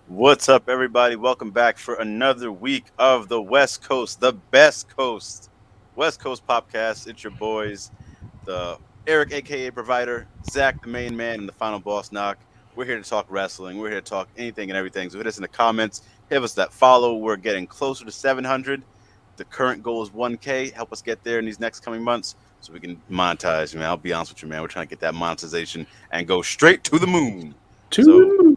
What's up, everybody? Welcome back for another week of the West Coast, the best coast, West Coast POPcast. It's your boys, the Eric, aka Provider, Zach, the main man, and the final boss knock. We're here to talk wrestling. We're here to talk anything and everything. So hit us in the comments. Give us that follow. We're getting closer to 700. The current goal is 1K. Help us get there in these next coming months so we can monetize, man. I'll be honest with you, man. We're trying to get that monetization and go straight to the moon. So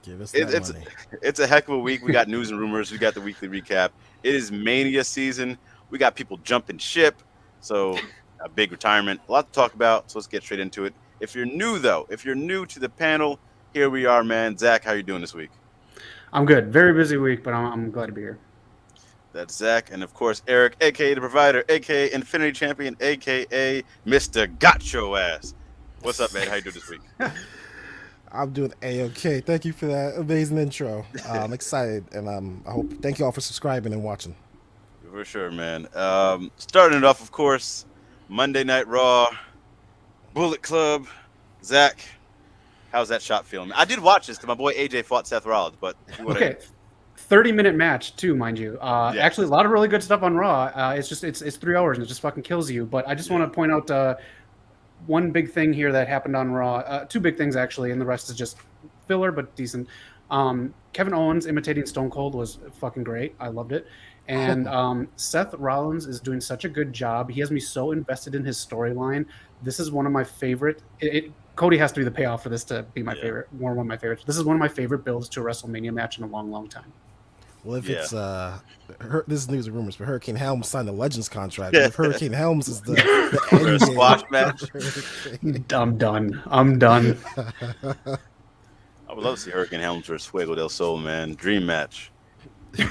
Give us that it's money. it's a heck of a week. We got news and rumors. We got the weekly recap. It is Mania season. We got people jumping ship. So a big retirement. A lot to talk about. So let's get straight into it. If you're new to the panel, here we are, man. Zach, how you doing this week? I'm good. Very busy week, but I'm glad to be here. That's Zach, and of course Eric, aka the Provider, aka Infinity Champion, aka Mr. Gotcho Ass. What's up, man? How you doing this week? I'm doing A-OK. Thank you for that amazing intro. I'm excited, and I hope. Thank you all for subscribing and watching. For sure, man. Starting it off, of course, Monday Night Raw, Bullet Club. Zach, how's that shot feeling? I did watch this because my boy AJ fought Seth Rollins, but if you wanna, Okay, 30-minute match too, mind you. Actually, a lot of really good stuff on Raw. It's 3 hours and it just fucking kills you. But I just want to point out one big thing here that happened on Raw. Two big things actually, and the rest is just filler but decent. Kevin Owens imitating Stone Cold was fucking great. I loved it. And Seth Rollins is doing such a good job. He has me so invested in his storyline. This is one of my favorite. Cody has to be the payoff for this to be my favorite. One of my favorites. This is one of my favorite builds to a WrestleMania match in a long, long time. Well, if it's this is news and rumors, but Hurricane Helms signed a Legends contract. If Hurricane Helms is the end squash match. I'm done. I'm done. I would love to see Hurricane Helms versus Fuego del Sol, man. Dream match. But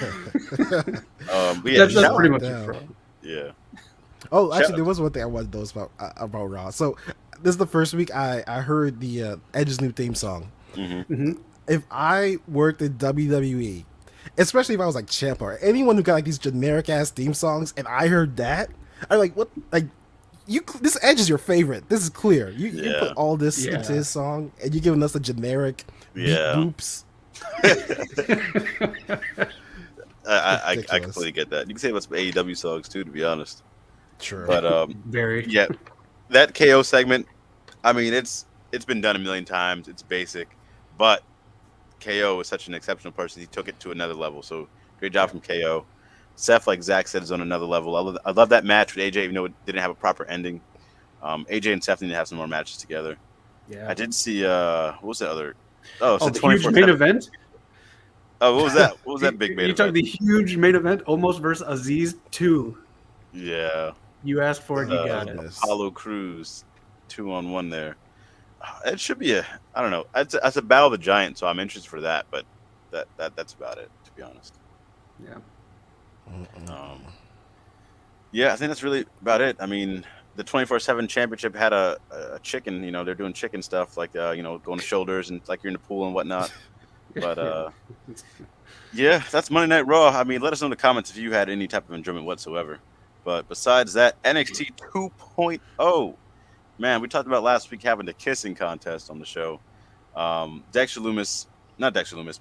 yeah, That's pretty much it. Yeah. Oh, actually, there was one thing I wanted to know about Raw. So this is the first week I heard the Edge's new theme song. Mm-hmm. If I worked in WWE, especially if I was like Ciampa or anyone who got like these generic ass theme songs, and I heard that, I'm like, what? Like, this Edge is your favorite. This is clear. You put all this into his song, and you're giving us a generic beat boops. I completely get that. You can say about some AEW songs too, to be honest. Sure. But very. Yeah, that KO segment. I mean, it's been done a million times. It's basic, but KO is such an exceptional person. He took it to another level. So great job from KO. Seth, like Zach said, is on another level. I love that match with AJ, even though it didn't have a proper ending. AJ and Seth need to have some more matches together. Yeah. I did see what was that other? Oh, it's the huge main event. Oh, what was that? What was that big main event? You took the huge main event, almost versus Aziz 2. Yeah. You asked for it, you got it. Apollo Crews, 2-on-1 there. It should be I don't know. It's a Battle of the Giants, so I'm interested for that. But that's about it, to be honest. Yeah. Yeah, I think that's really about it. I mean, the 24/7 championship had a chicken. You know, they're doing chicken stuff like going to shoulders and like you're in the pool and whatnot. But yeah, that's Monday Night Raw. I mean, let us know in the comments if you had any type of enjoyment whatsoever. But besides that, NXT 2.0. Man, we talked about last week having the kissing contest on the show. Not Dexter Lumis,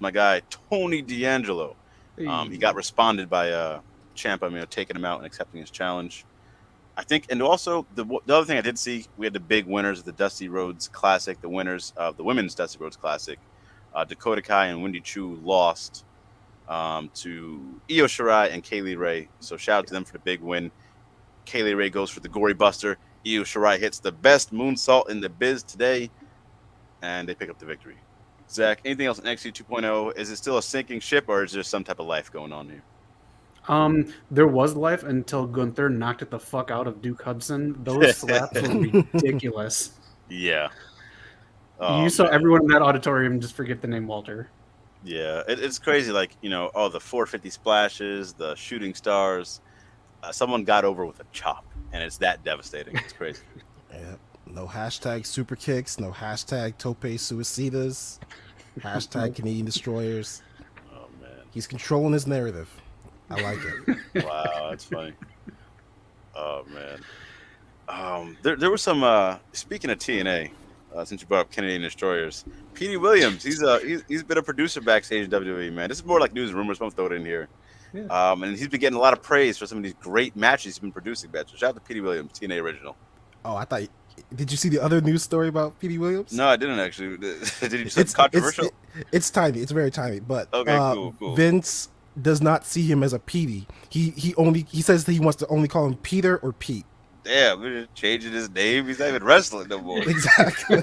my guy Tony D'Angelo. He got responded by Ciampa, taking him out and accepting his challenge. I think, and also the other thing I did see, we had the big winners of the Dusty Rhodes Classic, the winners of the Women's Dusty Rhodes Classic. Dakota Kai and Wendy Chu lost to Io Shirai and Kaylee Ray. So shout out to them for the big win. Kaylee Ray goes for the Gory Buster. Io Shirai hits the best moonsault in the biz today, and they pick up the victory. Zach, anything else in NXT 2.0? Is it still a sinking ship, or is there some type of life going on here? There was life until Gunther knocked it the fuck out of Duke Hudson. Those slaps were ridiculous. Yeah. You saw everyone in that auditorium just forget the name Walter. Yeah, it's crazy. Like, the 450 splashes, the shooting stars. Someone got over with a chop, and it's that devastating. It's crazy. Yeah. No hashtag super kicks. No hashtag tope suicidas. Hashtag Canadian destroyers. Oh, man. He's controlling his narrative. I like it. Wow, that's funny. Oh, man. There was some, speaking of TNA, since you brought up Kennedy and Destroyers. Petey Williams, he's been a producer backstage at WWE, man. This is more like news and rumors. I'm throw it in here. Yeah. And he's been getting a lot of praise for some of these great matches he's been producing. So shout out to Petey Williams, TNA original. Oh, I thought. Did you see the other news story about Petey Williams? No, I didn't actually. Did you say it's controversial? It's tiny. It's very tiny. But okay, cool. Vince does not see him as a Petey. He says that he wants to only call him Peter or Pete. Damn, we're just changing his name. He's not even wrestling no more. Exactly.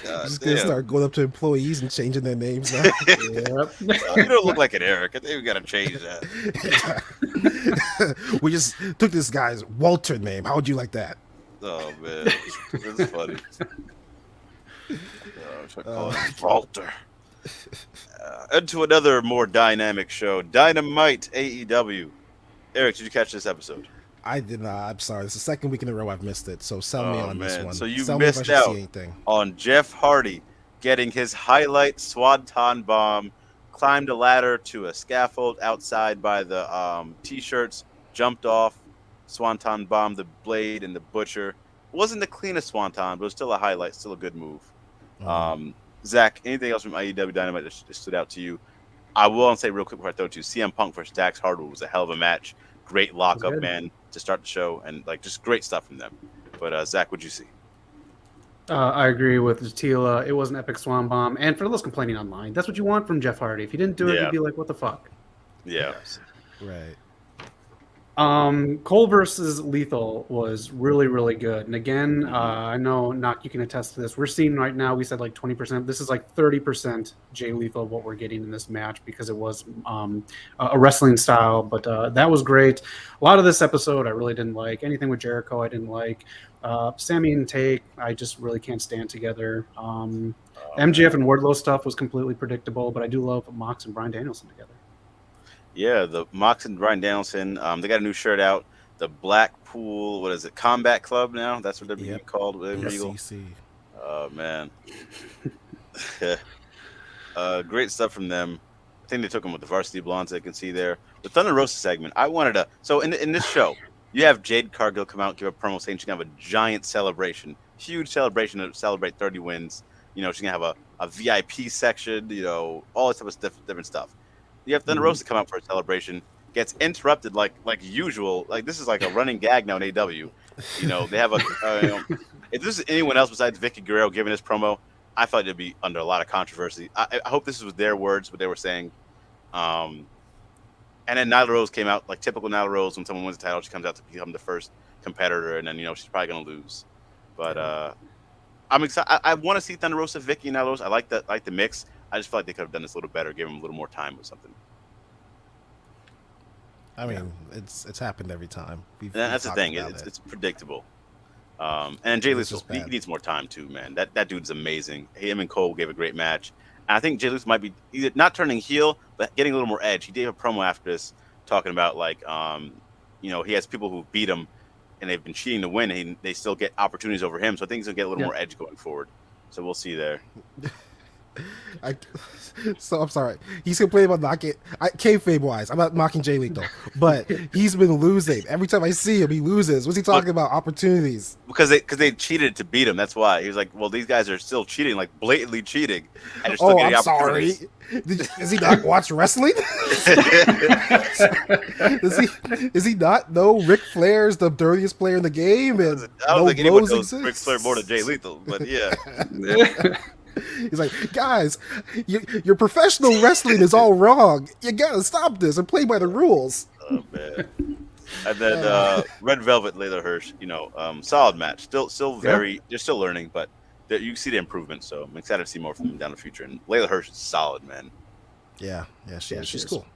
Just gonna start going up to employees and changing their names now. You don't look like an Eric. I think we gotta change that. We just took this guy's Walter name. How would you like that? Oh man, that's funny. I call him Walter. Into another more dynamic show, Dynamite AEW. Eric, did you catch this episode? I did not. I'm sorry. It's the second week in a row I've missed it. So sell me on this one. So you sell missed out on Jeff Hardy getting his highlight swanton bomb, climbed a ladder to a scaffold outside by the t-shirts, jumped off, swanton bomb the Blade and the Butcher. It wasn't the cleanest swanton, but it was still a highlight, still a good move. Zach, anything else from IEW Dynamite that stood out to you? I will say real quick before I throw it to you, CM Punk versus Dax Hardwood was a hell of a match. Great lockup, man, to start the show, and like just great stuff from them. But Zach, what'd you see? I agree with Tila. It was an epic swan bomb, and for those complaining online, that's what you want from Jeff Hardy. If he didn't do it, you'd be like, "What the fuck?" Yeah, right. Cole versus Lethal was really, really good. And again, I know, Knock, you can attest to this. We're seeing right now, we said like 20%. This is like 30% Jay Lethal of what we're getting in this match because it was a wrestling style. But that was great. A lot of this episode I really didn't like. Anything with Jericho I didn't like. Sami and Tate, I just really can't stand together. MJF and Wardlow stuff was completely predictable, but I do love Mox and Bryan Danielson together. Yeah, the Mox and Bryan Danielson, they got a new shirt out. The Blackpool, what is it, Combat Club now? That's what they're being called. Oh, man. Great stuff from them. I think they took them with the Varsity Blondes, I can see there. The Thunder Rosa segment, I wanted to... So in this show, you have Jade Cargill come out and give a promo saying she's going to have a giant celebration, huge celebration to celebrate 30 wins. You know, she's going to have a VIP section, you know, all this type of different stuff. You have Thunder Rosa come out for a celebration, gets interrupted like usual. Like this is like a running gag now in AEW. You know, they have if this is anyone else besides Vicky Guerrero giving this promo, I thought it'd be under a lot of controversy. I hope this was their words, what they were saying. And then Nyla Rose came out like typical Nyla Rose. When someone wins the title, she comes out to become the first competitor, and then she's probably gonna lose. But I'm excited. I want to see Thunder Rosa, Vicky, and Nyla Rose. I like the mix. I just feel like they could have done this a little better, give them a little more time with something. I mean, it's happened every time. That's the thing. It's predictable. And Jay Lethal, he needs more time too, man. That dude's amazing. Him and Cole gave a great match. And I think Jay Lethal might be either not turning heel, but getting a little more edge. He gave a promo after this talking about like, he has people who beat him and they've been cheating to win, and they still get opportunities over him. So I think he's gonna get a little more edge going forward. So we'll see there. So I'm sorry. He's complaining about knocking. Kayfabe wise, I'm not mocking Jay Lethal, but he's been losing. Every time I see him, he loses. What's he talking about? Opportunities. Because they cheated to beat him. That's why he was like, "Well, these guys are still cheating, like blatantly cheating." And still getting I'm sorry. Does he not watch wrestling? Is he not know Ric Flair's the dirtiest player in the game? And I don't think anyone knows Ric Flair more than Jay Lethal, but yeah. He's like, guys, your professional wrestling is all wrong. You gotta stop this and play by the rules. Oh man. And then Red Velvet, Layla Hirsch, solid match. Still very, they're still learning, but you can see the improvement. So I'm excited to see more from them down the future. And Layla Hirsch is solid, man. Yeah, she's cool.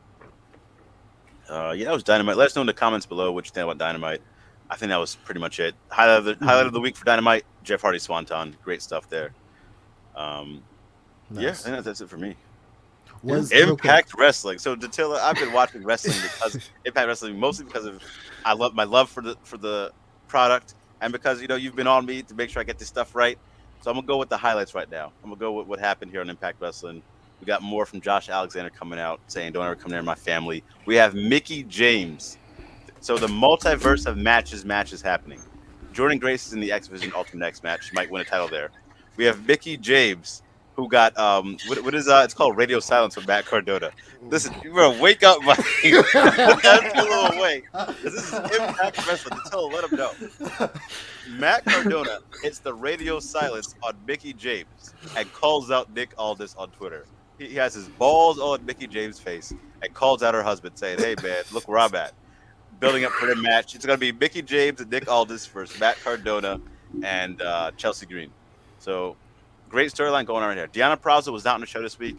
That was Dynamite. Let us know in the comments below what you think about Dynamite. I think that was pretty much it. Highlight of the week for Dynamite, Jeff Hardy Swanton. Great stuff there. Nice. Yeah, I think that's it for me. Impact Wrestling. So Datilla, I've been watching wrestling because Impact Wrestling mostly because of my love for the product, and because you've been on me to make sure I get this stuff right. So I'm gonna go with the highlights right now. I'm gonna go with what happened here on Impact Wrestling. We got more from Josh Alexander coming out saying, "Don't ever come near my family." We have Mickie James. So the multiverse of matches happening. Jordan Grace is in the X Division Ultimate X match. She might win a title there. We have Mickie James, who got what is it's called radio silence with Matt Cardona. Listen, you better wake up, buddy. Put that pillow away. This is Impact Wrestling. Let him know. Matt Cardona hits the radio silence on Mickie James and calls out Nick Aldis on Twitter. He has his balls all in Mickie James' face and calls out her husband, saying, "Hey man, look where I'm at." Building up for the match. It's gonna be Mickie James and Nick Aldis versus Matt Cardona and Chelsea Green. So great storyline going on here. Deonna Purrazzo was not on the show this week.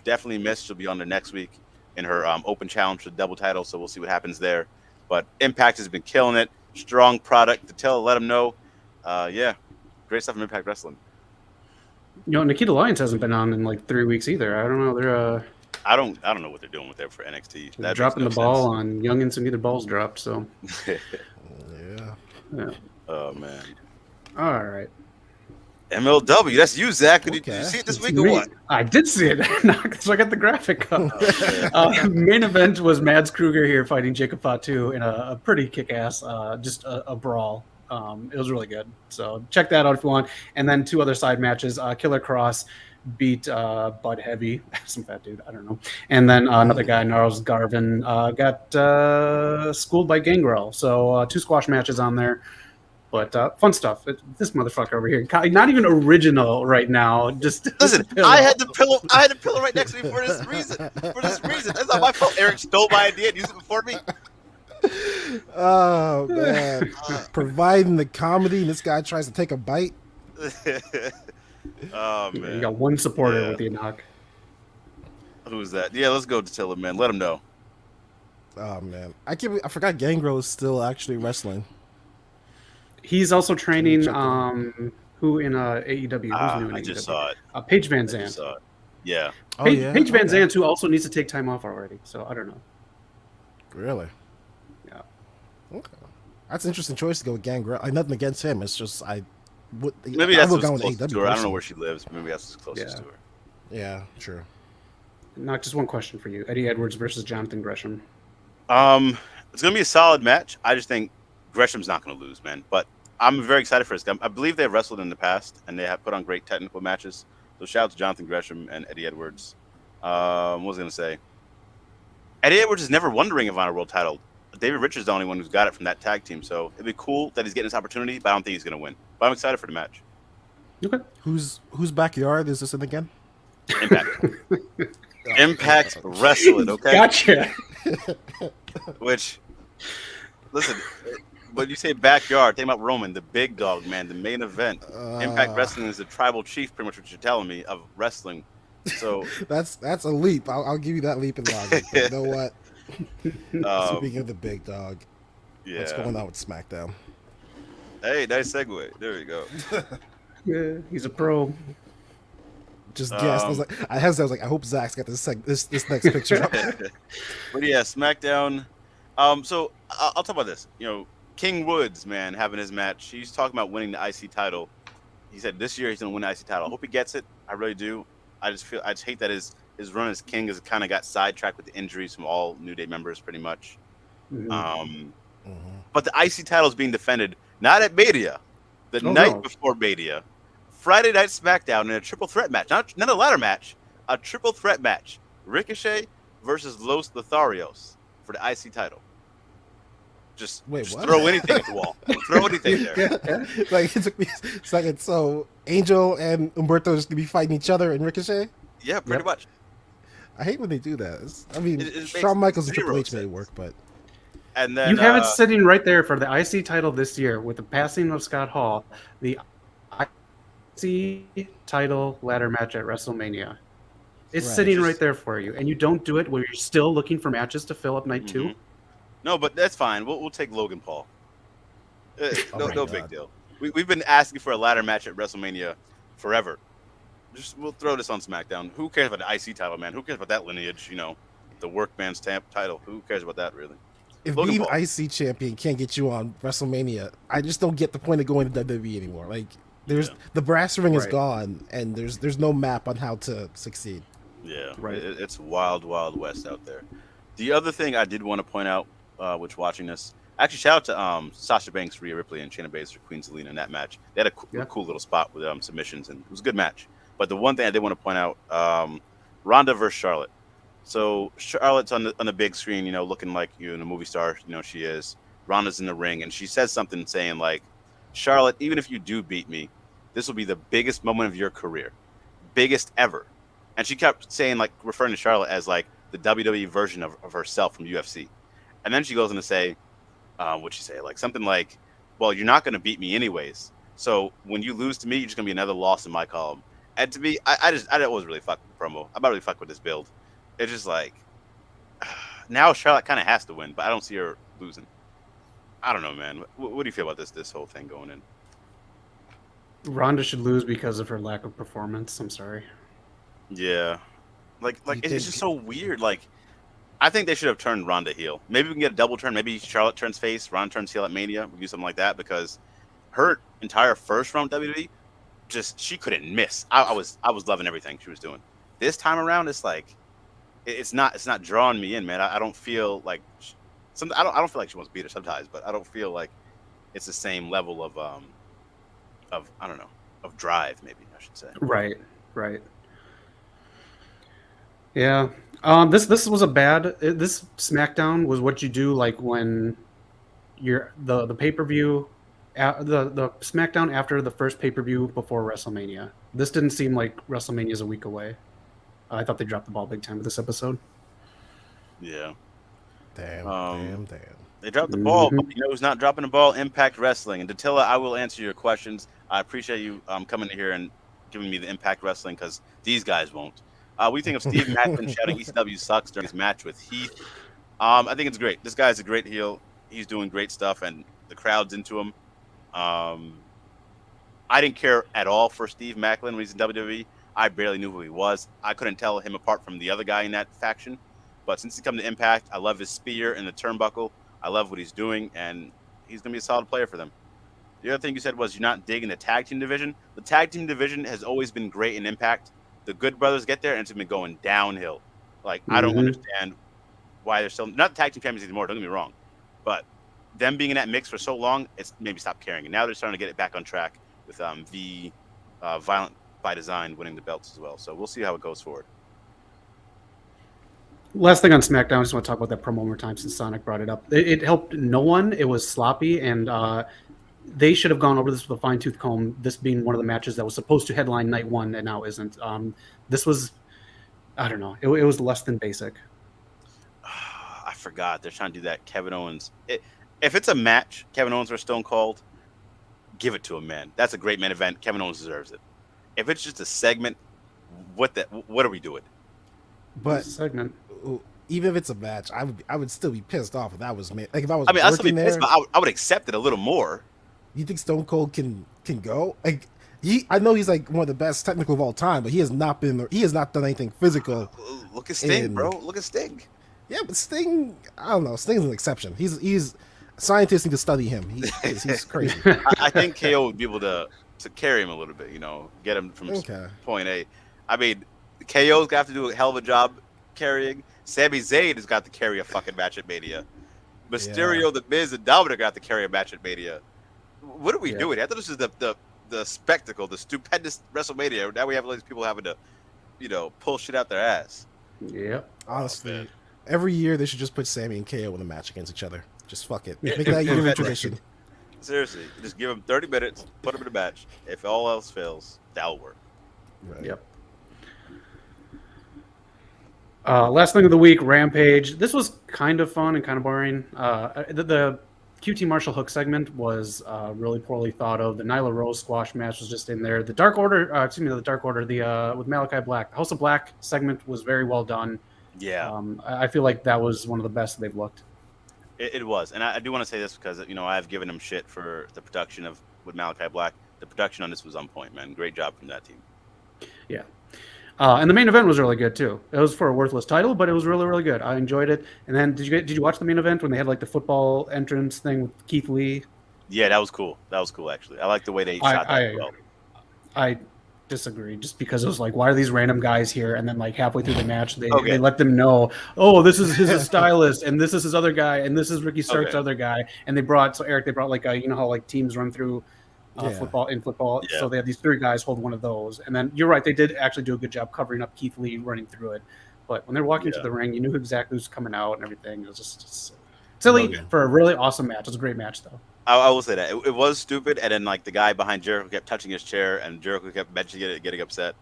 Definitely missed. She'll be on there next week in her open challenge for the double title. So we'll see what happens there. But Impact has been killing it. Strong product. Let them know. Yeah, great stuff from Impact Wrestling. Nikita Lyons hasn't been on in like 3 weeks either. I don't know. They're I don't know what they're doing with them for NXT. They're dropping the ball on youngins who need their balls dropped. So Yeah. Oh man. All right. MLW, that's you, Zach. Did you see it this week or what? I did see it. So I got the graphic up. Main event was Mads Kruger here fighting Jacob Fatu in a pretty kick-ass, just a brawl. It was really good. So check that out if you want. And then 2 other side matches. Killer Cross beat Bud Heavy, some fat dude, I don't know. And then another guy, Gnarls Garvin, got schooled by Gangrel. So 2 squash matches on there. But fun stuff. This motherfucker over here, not even original right now. Just listen. I had the pillow. Right next to me for this reason. That's not my fault. Eric stole my idea and used it before me. Oh man, providing the comedy, and this guy tries to take a bite. Oh man, you got one supporter with you, knock. Who's that? Yeah, let's go to Tiller, man. Let him know. Oh man, I forgot Gangrel is still actually wrestling. He's also training who in AEW? Who's new in I AEW? just saw it. Paige Van Zandt. Yeah. Paige Van Zandt, who also needs to take time off already. So I don't know. Really? Yeah. Okay. That's an interesting choice to go with Gangrel. Nothing against him. It's just maybe that's what's closest to her. I don't know where she lives, but maybe that's closest to her. Yeah, true. Not just one question for you: Eddie Edwards versus Jonathan Gresham. It's gonna be a solid match. I just think Gresham's not gonna lose, man. But I'm very excited for this. I believe they've wrestled in the past and they have put on great technical matches. So shout out to Jonathan Gresham and Eddie Edwards. What was I gonna say? Eddie Edwards has never won the Ring of Honor World Title. David Richards is the only one who's got it from that tag team. So it'd be cool that he's getting this opportunity, but I don't think he's gonna win. But I'm excited for the match. Okay. Whose backyard is this in again? Impact. Impact Wrestling, okay? Gotcha. Which, listen, when you say backyard, think about Roman, the big dog, man, the main event. Impact Wrestling is the tribal chief, pretty much what you're telling me, of wrestling. So that's a leap. I'll give you that leap in logic. But you know what? Speaking of the big dog, what's going on with SmackDown? Hey, nice segue. There you go. Yeah, he's a pro. Just guessed. I hesitated. I hope Zach's got this next picture up. But yeah, SmackDown. So I'll talk about this. King Woods, man, having his match. He's talking about winning the IC title. He said this year he's gonna win the IC title. I hope he gets it. I really do. I just hate that his run as King has kind of got sidetracked with the injuries from all New Day members, pretty much. Mm-hmm. But the IC title is being defended not at Mania, the night before Mania, Friday Night SmackDown in a triple threat match, not a ladder match, a triple threat match. Ricochet versus Los Lotharios for the IC title. Just throw anything at the wall. Throw anything there. Like it took me a second. So Angel and Humberto just gonna be fighting each other in Ricochet? Yeah, pretty much. I hate when they do that. Shawn Michaels and Triple H may work, but and then you have it sitting right there for the IC title this year with the passing of Scott Hall, the IC title ladder match at WrestleMania. It's sitting right there for you, and you don't do it where you're still looking for matches to fill up night 2. No, but that's fine. We'll take Logan Paul. No big deal. We've been asking for a ladder match at WrestleMania forever. We'll throw this on SmackDown. Who cares about the IC title, man? Who cares about that lineage? The workman's title. Who cares about that, really? If being IC champion can't get you on WrestleMania, I just don't get the point of going to WWE anymore. Like, the brass ring is gone, and there's no map on how to succeed. Yeah, it's wild, wild west out there. The other thing I did want to point out, which watching this, Actually, shout out to Sasha Banks, Rhea Ripley, and Shayna Baszler, Queen Zelina in that match. They had a cool little spot with submissions, and it was a good match. But the one thing I did want to point out, Ronda versus Charlotte. So Charlotte's on the big screen, looking like a movie star. She is. Ronda's in the ring, and she says something saying like, "Charlotte, even if you do beat me, this will be the biggest moment of your career, biggest ever." And she kept saying, like, referring to Charlotte as like the WWE version of herself from UFC. And then she goes on to say, what'd she say? Like something like, "Well, you're not going to beat me anyways. So when you lose to me, you're just going to be another loss in my column." And to me, I was really fuck with the promo. I'm not really fuck with this build. It's just like, now Charlotte kind of has to win, but I don't see her losing. I don't know, man. What do you feel about this whole thing going in? Ronda should lose because of her lack of performance. I'm sorry. Yeah. Like it's just so weird. Like, I think they should have turned Ronda heel. Maybe we can get a double turn. Maybe Charlotte turns face, Ronda turns heel at Mania. We do something like that, because her entire first run WWE, she couldn't miss. I was loving everything she was doing. This time around, it's like it's not drawing me in, man. I don't feel like I don't feel like she wants to beat her sometimes, but I don't feel like it's the same level of I don't know, of drive, maybe I should say. Right. Yeah. This was this SmackDown was what you do like when you're the pay-per-view, the SmackDown after the first pay-per-view before WrestleMania. This didn't seem like WrestleMania is a week away. I thought they dropped the ball big time with this episode. Yeah. Damn. They dropped the ball, but who's not dropping the ball? Impact Wrestling. And Datilla, I will answer your questions. I appreciate you coming in here and giving me the Impact Wrestling, because these guys won't. What do you think of Steve Macklin shouting ECW sucks during his match with Heath? I think it's great. This guy's a great heel. He's doing great stuff, and the crowd's into him. I didn't care at all for Steve Macklin when he's in WWE. I barely knew who he was. I couldn't tell him apart from the other guy in that faction. But since he's come to Impact, I love his spear and the turnbuckle. I love what he's doing, and he's going to be a solid player for them. The other thing you said was you're not digging the tag team division. The tag team division has always been great in Impact. The Good Brothers get there, and it's been going downhill. Like, I don't understand why they're still not the tag team champions anymore. Don't get me wrong, but them being in that mix for so long, it's maybe stopped caring. And now they're starting to get it back on track with Violent by Design winning the belts as well. So we'll see how it goes forward. Last thing on SmackDown, I just want to talk about that promo one more time since Sonic brought it up. It helped no one. It was sloppy, and they should have gone over this with a fine-tooth comb, this being one of the matches that was supposed to headline night one and now isn't. This was, I don't know, it was less than basic. I forgot. They're trying to do that. Kevin Owens. If it's a match, Kevin Owens or Stone Cold, give it to him, man. That's a great main event. Kevin Owens deserves it. If it's just a segment, what are we doing? But segment. Even if it's a match, I would still be pissed off if that was made. Like if I was, I'd still be there, pissed, but I would accept it a little more. You think Stone Cold can go? Like I know he's like one of the best technical of all time, but he has not done anything physical. Look at Sting, bro. Look at Sting. Yeah, but Sting, I don't know. Sting's an exception. He's scientists need to study him. He's crazy. I think KO would be able to carry him a little bit. Get him from point A. I mean, KO's got to do a hell of a job carrying. Sami Zayn has got to carry a fucking match at Mania. Mysterio, The Miz, and Dominik got to carry a match at Mania. What are we doing? I thought this was the spectacle, the stupendous WrestleMania. Now we have all these people having to, pull shit out their ass. Yeah. Honestly, every year they should just put Sami and KO in a match against each other. Just fuck it. Make that yearly tradition. Seriously, just give them 30 minutes, put them in a match. If all else fails, that'll work. Right. Yep. Last thing of the week, Rampage. This was kind of fun and kind of boring. The QT Marshall Hook segment was really poorly thought of. The Nyla Rose squash match was just in there. The Dark Order, with Malachi Black. The House of Black segment was very well done. Yeah. I feel like that was one of the best they've looked. It was. And I do want to say this because, I've given them shit for the production with Malachi Black. The production on this was on point, man. Great job from that team. Yeah. And the main event was really good too. It was for a worthless title, but it was really, really good. I enjoyed it. And then did you watch the main event when they had like the football entrance thing with Keith Lee? Yeah, that was cool. That was cool, actually. I like the way they shot that as well. disagree, just because it was like, why are these random guys here? And then like halfway through the match, they Okay. let them know, oh, this is his stylist, and this is his other guy, and this is Ricky Stark's Okay. other guy. And they brought like you know how like teams run through football. Yeah. So they have these 3 guys hold one of those. And then you're right, they did actually do a good job covering up Keith Lee running through it. But when they're walking to the ring, you knew exactly who's coming out and everything. It was just silly Logan. for a really awesome match. It was a great match, though. I will say that it was stupid, and then like the guy behind Jericho kept touching his chair, and Jericho kept mentioning it, getting upset.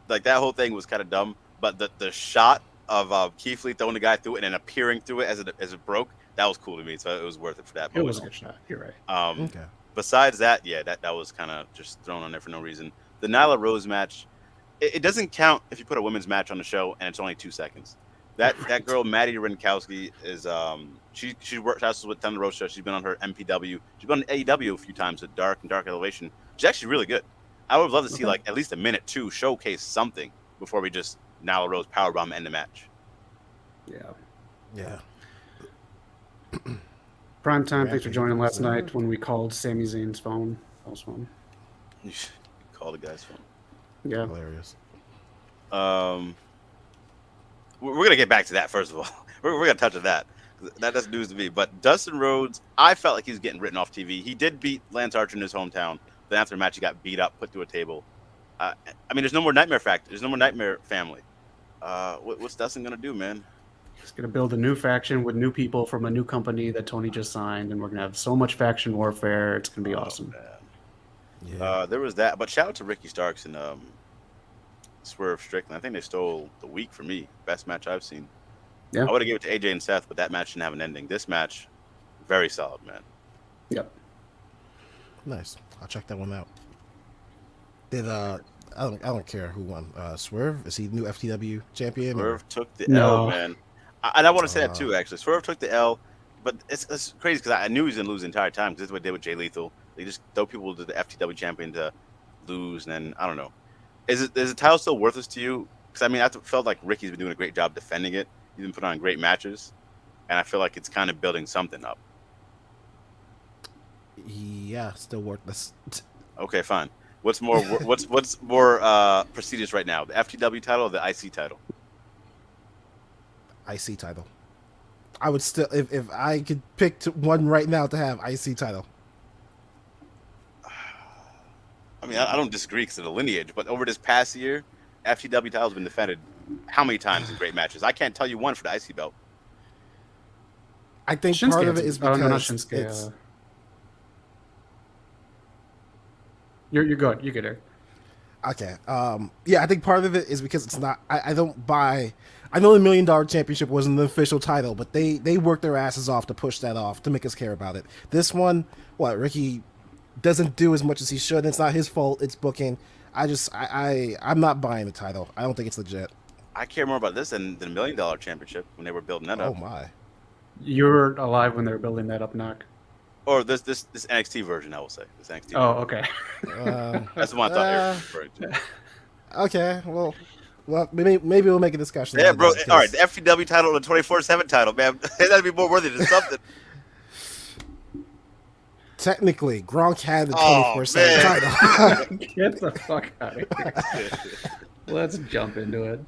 Like that whole thing was kind of dumb. But the shot of Keith Lee throwing the guy through it and then appearing through it as it broke, that was cool to me. So it was worth it for that. It was a good shot. You're right. Okay. Besides that, yeah, that was kind of just thrown on there for no reason. The Nyla Rose match, it doesn't count if you put a women's match on the show and it's only 2 seconds. That girl Maddie Rinkowski is she works also with Thunder Rosa. She's been on her MPW. She's been on AEW a few times with Dark Elevation. She's actually really good. I would love to see like at least a minute 2 showcase something before we just Nyla Rose powerbomb end the match. Yeah. Prime time. Thanks for joining last night when we called Sami Zayn's phone. That was fun. You should call the guy's phone. Yeah. Hilarious. We're gonna get back to that first of all. We're gonna touch on that. That's news to me. But Dustin Rhodes, I felt like he was getting written off TV. He did beat Lance Archer in his hometown. Then after the match, he got beat up, put through a table. I mean, there's no more Nightmare Factor. There's no more Nightmare Family. What's Dustin gonna do, man? He's gonna build a new faction with new people from a new company that Tony just signed, and we're gonna have so much faction warfare. It's gonna be awesome. Man. Yeah. There was that. But shout out to Ricky Starks and Swerve Strickland. I think they stole the week for me. Best match I've seen. Yeah. I would have given it to AJ and Seth, but that match didn't have an ending. This match, very solid, man. Yep. Nice. I'll check that one out. Did I don't care who won. Swerve, is he the new FTW champion? Swerve took the No. L, man. And I want to say that too, actually. Swerve took the L, but it's crazy because I knew he was going to lose the entire time because this is what they did with Jay Lethal. They just throw people to the FTW champion to lose, and then, I don't know. Is the title still worthless to you? Because, I mean, I felt like Ricky's been doing a great job defending it. He's been putting on great matches, and I feel like it's kind of building something up. Yeah, still worthless. Okay, fine. What's more prestigious right now, the FTW title or the IC title? IC title. I would still, if I could pick one right now to have IC title. I mean, I don't disagree because of the lineage, but over this past year, FTW title has been defended how many times in great matches? I can't tell you one for the IC belt. I think Shinsuke part of it has- is because no, not Shinsuke. it's, You're good. You're good, Eric. okay. Yeah, I think part of it is because it's not. I don't buy. I know the $1 Million Championship wasn't the official title, but they worked their asses off to push that off to make us care about it. This one, Ricky doesn't do as much as he should. It's not his fault. It's booking. I'm not buying the title. I don't think it's legit. I care more about this than the $1 Million Championship when they were building that Oh up. my. You were alive when they were building that up, Knock. Or this NXT version, I will say. This NXT. Oh, okay. That's the one I thought they were referring to. Okay, well, maybe we'll make a discussion. Yeah, about bro. that, All right, because the FTW title and the 24/7 title, man. That'd be more worthy than something. Technically, Gronk had the Oh, 24/7 man. title. Get the fuck out of here. Let's jump into it.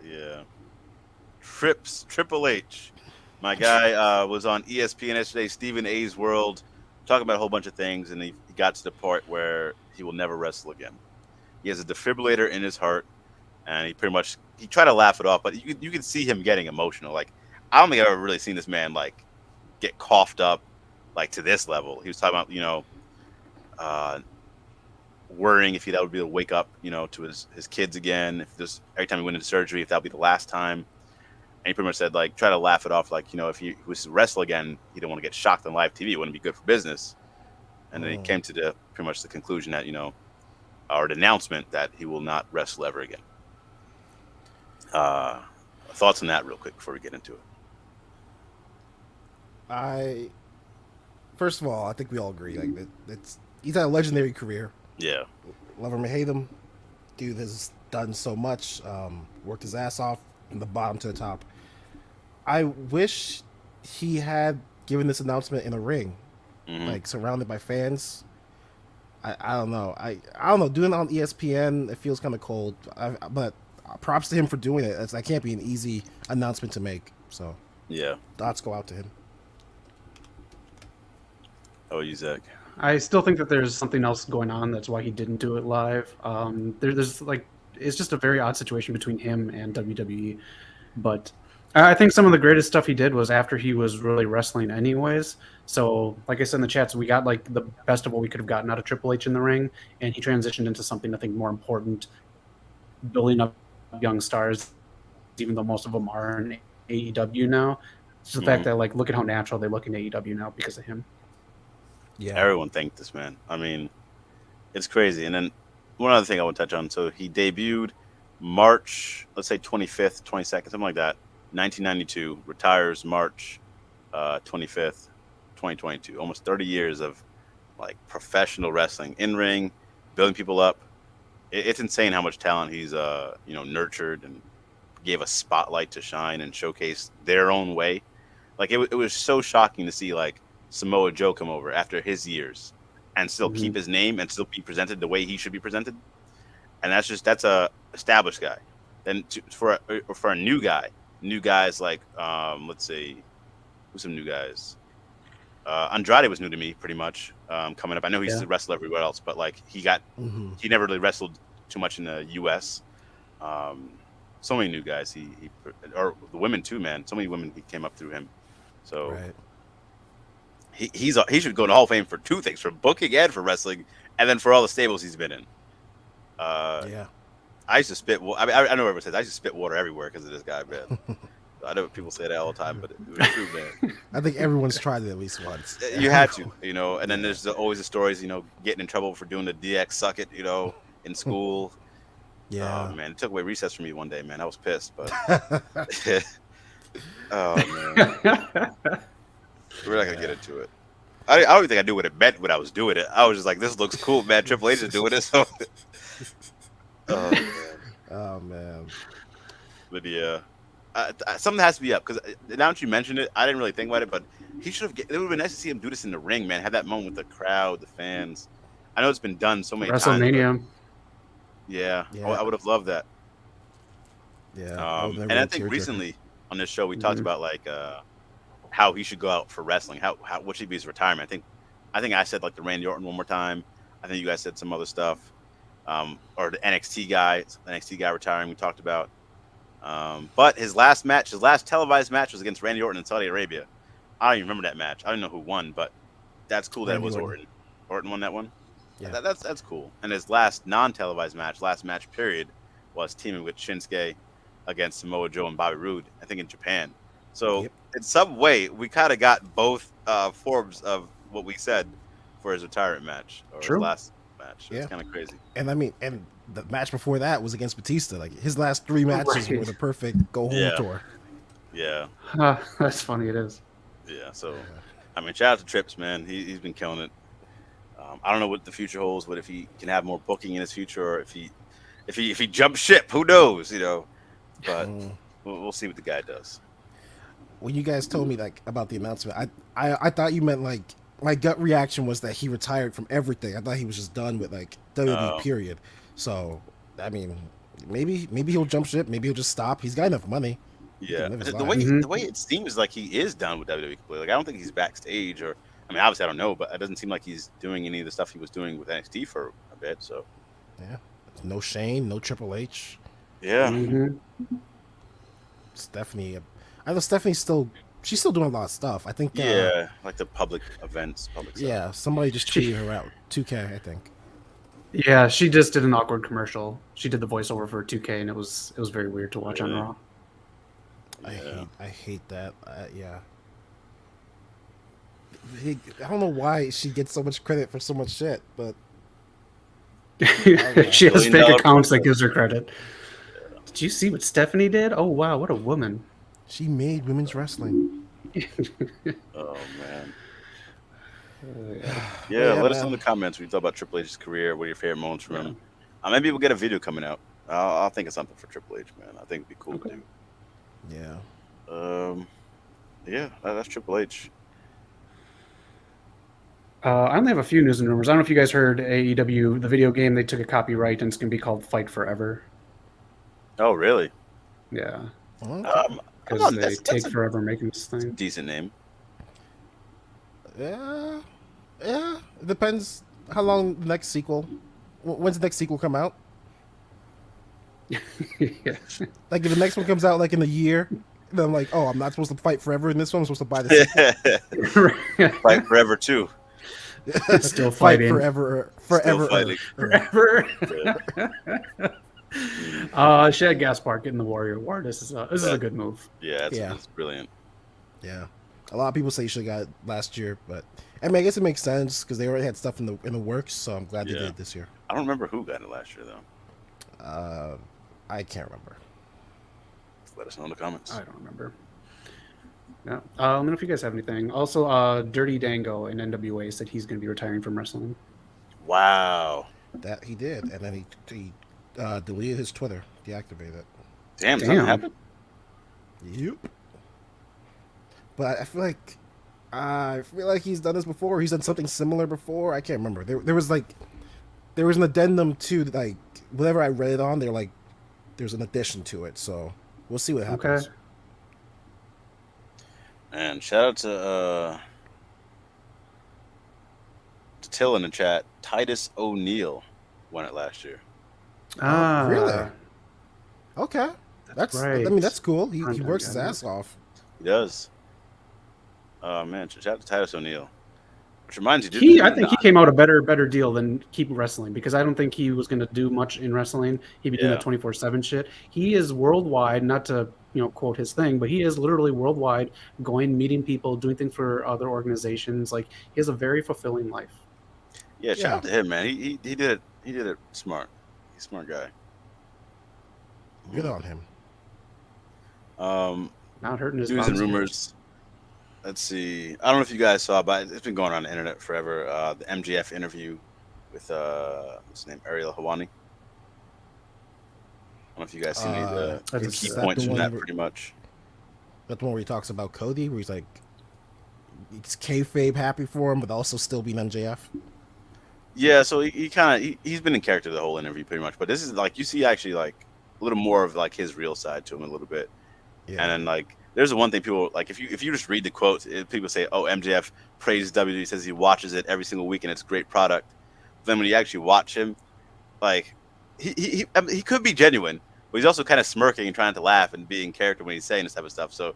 Yeah. Triple H. My guy was on ESPN yesterday, Stephen A's World, talking about a whole bunch of things, and he got to the part where he will never wrestle again. He has a defibrillator in his heart, and he tried to laugh it off, but you can see him getting emotional. Like, I don't think I've ever really seen this man, like, get coughed up, like, to this level. He was talking about, worrying if that would be able to wake up, to his kids again, every time he went into surgery, if that would be the last time. And he pretty much said, like, try to laugh it off, like, if he was to wrestle again, he didn't want to get shocked on live TV. It wouldn't be good for business. And then he came to pretty much the conclusion that, or the announcement that he will not wrestle ever again. Thoughts on that real quick before we get into it. First of all, I think we all agree, like, he's had a legendary career. Yeah. Love him or hate him, dude has done so much, worked his ass off from the bottom to the top. I wish he had given this announcement in a ring, like surrounded by fans. I don't know. I don't know. Doing it on ESPN, it feels kind of cold. But props to him for doing it. That can't be an easy announcement to make. So Yeah. thoughts go out to him. Oh, you, Zach. I still think that there's something else going on. That's why he didn't do it live. There's like, it's just a very odd situation between him and WWE. But I think some of the greatest stuff he did was after he was really wrestling anyways. So like I said in the chats, we got like the best of what we could have gotten out of Triple H in the ring, and he transitioned into something I think more important, building up young stars, even though most of them are in AEW now. It's the fact that like, look at how natural they look in AEW now because of him. Yeah. Everyone thanked this man. I mean, it's crazy. And then one other thing I want to touch on. So he debuted March, let's say 25th, 22nd, something like that, 1992. Retires March 25th, 2022. Almost 30 years of like professional wrestling, in ring, building people up. It's insane how much talent he's nurtured and gave a spotlight to shine and showcase their own way. Like it was so shocking to see like Samoa Joe come over after his years and still keep his name and still be presented the way he should be presented. And that's a established guy. Then for a new guys like let's see, who's some new guys? Andrade was new to me pretty much coming up. I know he used to wrestle everywhere else, but like he never really wrestled too much in the U.S. So many new guys. Or the women too, man. So many women he came up through him. So. Right. He should go in the Hall of Fame for two things: for booking and for wrestling, and then for all the stables he's been in. I used to spit. I know everyone says I used to spit water everywhere because of this guy, man. I know people say that all the time, but it was true, man. I think everyone's tried it at least once. You had to, and then there's always the stories, getting in trouble for doing the DX suck it, in school. Yeah. Oh man, it took away recess from me one day, man. I was pissed, but. Oh man. We're not gonna get into it. I don't even think I knew what it meant when I was doing it. I was just like, "This looks cool, man." Triple H is doing it, so. Oh man. Oh man. But yeah, something has to be up because now that you mentioned it, I didn't really think about it, but he should have. It would have been nice to see him do this in the ring, man. Have that moment with the crowd, the fans. I know it's been done so many times. WrestleMania. Yeah, I would have loved that. Yeah. And I think recently on this show we talked about like. How he should go out for wrestling, what should be his retirement. I think I said like the Randy Orton one more time. I think you guys said some other stuff, or the NXT guy retiring. We talked about, but his last televised match was against Randy Orton in Saudi Arabia. I don't even remember that match. I don't know who won, but that's cool that it was Orton. Orton won that one. Yeah, that's cool. And his last non-televised match period, was teaming with Shinsuke against Samoa Joe and Bobby Roode. I think in Japan. So in some way, we kind of got both forms of what we said for his retirement match or his last match. It's kind of crazy. And I mean, and the match before that was against Batista. Like his last three matches were the perfect go home tour. Yeah, that's funny. It is. Yeah. So, I mean, shout out to Trips, man. He's been killing it. I don't know what the future holds, but if he can have more booking in his future, or if he jumps ship, who knows? But we'll see what the guy does. When you guys told me like about the announcement, I thought you meant like my gut reaction was that he retired from everything. I thought he was just done with like WWE period. So I mean, maybe he'll jump ship. Maybe he'll just stop. He's got enough money. Yeah, the way it seems like he is done with WWE completely. Like I don't think he's backstage, or I mean, obviously I don't know, but it doesn't seem like he's doing any of the stuff he was doing with NXT for a bit. So yeah, no Shane, no Triple H. Yeah, Stephanie. I know Stephanie's she's still doing a lot of stuff. I think. Like the public events, Yeah, somebody just tweeted her out. 2K, I think. Yeah, she just did an awkward commercial. She did the voiceover for 2K, and it was very weird to watch on Raw. I hate that. Yeah. I don't know why she gets so much credit for so much shit, but she has fake accounts that gives her credit. Did you see what Stephanie did? Oh wow, what a woman! She made women's wrestling. Oh man. Let us know in the comments when you talk about Triple H's career. What are your favorite moments from him? Maybe we'll get a video coming out. I'll think of something for Triple H, man. I think it'd be cool to do. Yeah. That's Triple H. I only have a few news and rumors. I don't know if you guys heard AEW, the video game, they took a copyright and it's going to be called Fight Forever. Oh, really? Yeah. Okay. Because they take forever making this thing. Decent name. Yeah. It depends how long the next sequel. When's the next sequel come out? Yeah. Like if the next one comes out like in a year, then I'm like, oh, I'm not supposed to fight forever in this one. I'm supposed to buy the sequel. Fight Forever too. Still Fight fighting. forever. Still fighting. Forever. Shad Gaspard getting the Warrior Award. This is a good move. Yeah, it's brilliant. Yeah. A lot of people say you should have got it last year, but I mean, I guess it makes sense because they already had stuff in the works, so I'm glad they did it this year. I don't remember who got it last year though. I can't remember. Let us know in the comments. I don't remember. Yeah. Let me know if you guys have anything. Also, Dirty Dango in NWA said he's going to be retiring from wrestling. Wow. That he did, and then he deleted his Twitter, deactivated it. Damn, something happened. Yep. But I feel like he's done this before. He's done something similar before. I can't remember. There was an addendum to like whatever I read it on. They're like there's an addition to it, so we'll see what happens. Okay. And shout out to Till in the chat. Titus O'Neil won it last year. Really? Okay, that's right. I mean, that's cool. He works his ass off. He does. Oh man, shout out to Titus O'Neil. Which reminds you, dude. I think he came out a better deal than keep wrestling because I don't think he was going to do much in wrestling. He'd be doing the 24/7 shit. He is worldwide, not to quote his thing, but he is literally worldwide, going, meeting people, doing things for other organizations. Like he has a very fulfilling life. Yeah, shout out to him, man. He did it. He did it smart. He's a smart guy. Good on him. Not hurting his news and rumors. Let's see. I don't know if you guys saw, but it's been going on the internet forever. The MJF interview with what's his name, Ariel Helwani. I don't know if you guys seen any of the key points from that. Pretty much. That's the one where he talks about Cody, where he's like, he's kayfabe happy for him, but also still being MJF. Yeah, so he's been in character the whole interview pretty much, but this is like you see actually like a little more of like his real side to him a little bit, and then like. There's the one thing people like if you just read the quotes, people say, "Oh, MJF praises WWE, says he watches it every single week and it's a great product." Then when you actually watch him, like he could be genuine, but he's also kind of smirking and trying to laugh and be in character when he's saying this type of stuff. So,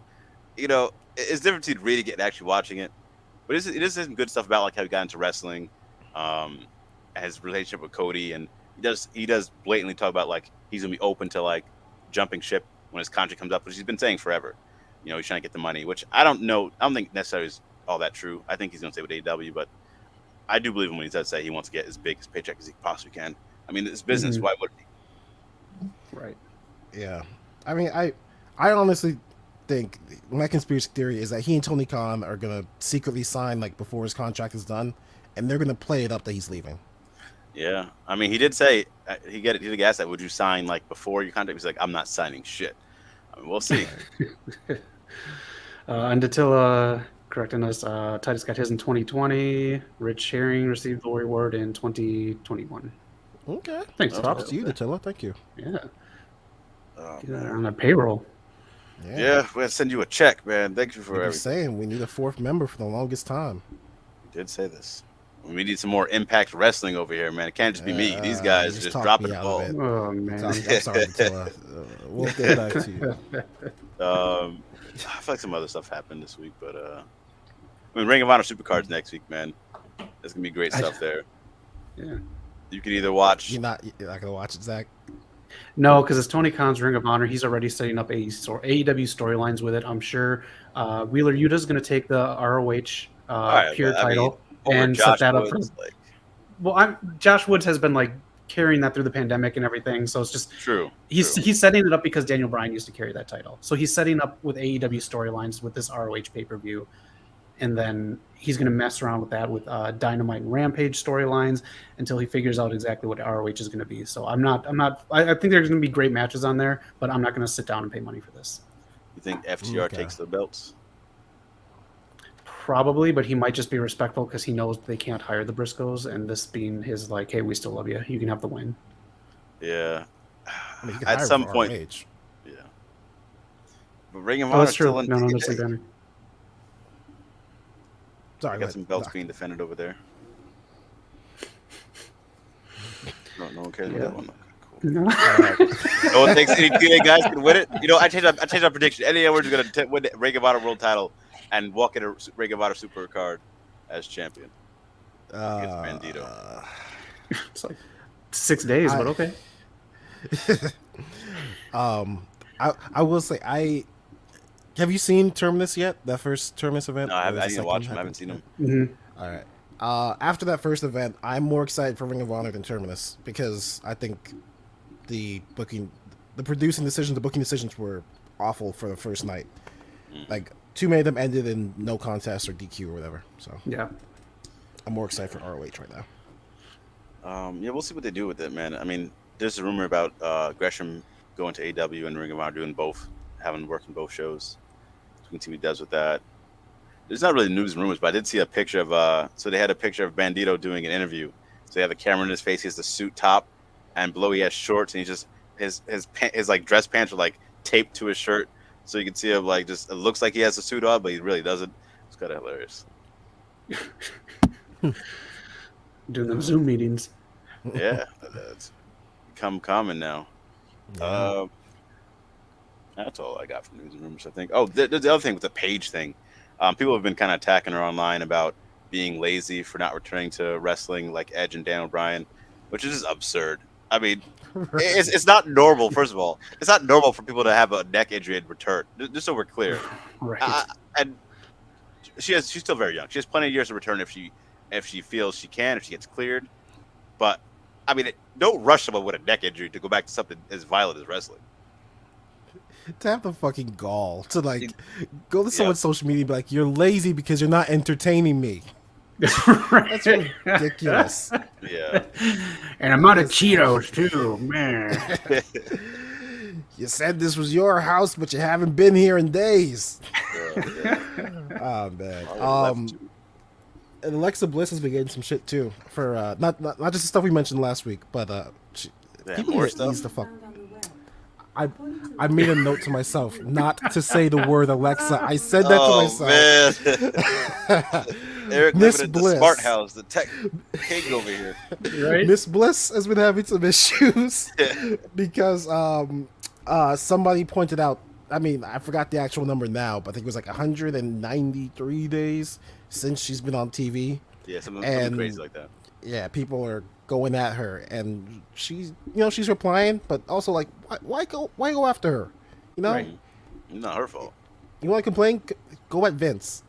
it's different between reading it and actually watching it. But it is some good stuff about like how he got into wrestling, and his relationship with Cody, and he does blatantly talk about like he's gonna be open to like jumping ship when his contract comes up, which he's been saying forever. He's trying to get the money, which I don't know. I don't think necessarily is all that true. I think he's going to stay with AEW, but I do believe him when he does say he wants to get as big as paycheck as he possibly can. I mean, it's business. Why would he? Right. Yeah. I mean, I honestly think my conspiracy theory is that he and Tony Khan are going to secretly sign like before his contract is done, and they're going to play it up that he's leaving. Yeah. I mean, he did say he did ask that. Would you sign like before your contract? He's like, I'm not signing shit. I mean, we'll see. And Attila correcting us, Titus got his in 2020. Rich Herring received the Warrior Award in 2021. Okay. Thanks, Props to you, Attila. Thank you. Yeah. Get that on the payroll. Yeah, we had to send you a check, man. Thank you for everything. Saying we need a fourth member for the longest time. We did say this. We need some more Impact Wrestling over here, man. It can't just be me. These guys just dropping the ball. Oh, man. I'm sorry, Attila. We'll get back to you. I feel like some other stuff happened this week, but I mean, Ring of Honor Supercards next week, man. There's gonna be great stuff there. Yeah. You can either watch. You're not gonna watch it, Zach? No, because it's Tony Khan's Ring of Honor. He's already setting up AEW Storylines with it. I'm sure Wheeler Yuta's going to take the ROH pure title and set that up. Josh Woods has been like carrying that through the pandemic and everything, so it's just true. He's setting it up because Daniel Bryan used to carry that title, so he's setting up with AEW Storylines with this ROH pay-per-view, and then he's going to mess around with that with Dynamite and Rampage storylines until he figures out exactly what ROH is going to be. So I think there's going to be great matches on there, but I'm not going to sit down and pay money for this. You think FTR takes the belts? Probably, but he might just be respectful because he knows they can't hire the Briscoes, and this being his like, hey, we still love you. You can have the win. Yeah. I mean, you can At hire some for point. ROH. Yeah. But Ring of Oh, Honor that's true. still in No, TNA. that's the banner. Sorry, I go got some ahead. belts being defended over there. No one cares about that one. Okay, cool. No. No one thinks any TNA guys can win it. You know, I changed my prediction. Eddie Edwards is going to win the Ring of Honor World Title and walk in a Ring of Honor Super Card as champion. Against Bandito. It's like 6 days, but okay. I will say, have you seen Terminus yet? That first Terminus event? No, I Or the need to second watch him. I happened? haven't seen him. Mm-hmm. All right. After that first event, I'm more excited for Ring of Honor than Terminus because I think the booking decisions were awful for the first night. Like, too many of them ended in no contest or DQ or whatever. So Yeah. I'm more excited for ROH right now. Yeah, we'll see what they do with it, man. I mean, there's a rumor about Gresham going to AEW and Ring of Honor doing both, having worked in both shows. So we can see what he does with that. There's not really news and rumors, but I did see a picture of so they had a picture of Bandito doing an interview. So they have the camera in his face, he has the suit top, and below he has shorts, and he just his like dress pants are like taped to his shirt, so you can see him like just it looks like he has a suit on, but he really doesn't. It's kind of hilarious. Doing them Zoom meetings. Yeah, that's become common now. Yeah. That's all I got from news and rumors, I think. Oh, there's the other thing with the Paige thing. People have been kind of attacking her online about being lazy for not returning to wrestling like Edge and Daniel Bryan, which is just absurd. I mean, it's not normal, first of all. It's not normal for people to have a neck injury and return, just so we're clear. Right. And she's still very young. She has plenty of years to return if she feels she can, if she gets cleared. But, I mean, don't rush someone with a neck injury to go back to something as violent as wrestling. To have the fucking gall to like go to someone's social media and be like, you're lazy because you're not entertaining me. That's ridiculous. Yeah. And I'm out of Cheetos too, man. You said this was your house, but you haven't been here in days. Yeah. Oh man. And Alexa Bliss has been getting some shit too for not just the stuff we mentioned last week, but people more need to stuff? ease the fuck. I made a note to myself not to say the word Alexa. I said that to myself. Man. Eric Miss living in the Bliss. smart house, the tech king over here. Right? Miss Bliss has been having some issues because somebody pointed out. I mean, I forgot the actual number now, but I think it was like 193 days since she's been on TV. Yeah, something crazy like that. Yeah, people are going at her, and she's replying, but also like, why go after her? You know, Right. Not her fault. you want to complain? Go at Vince.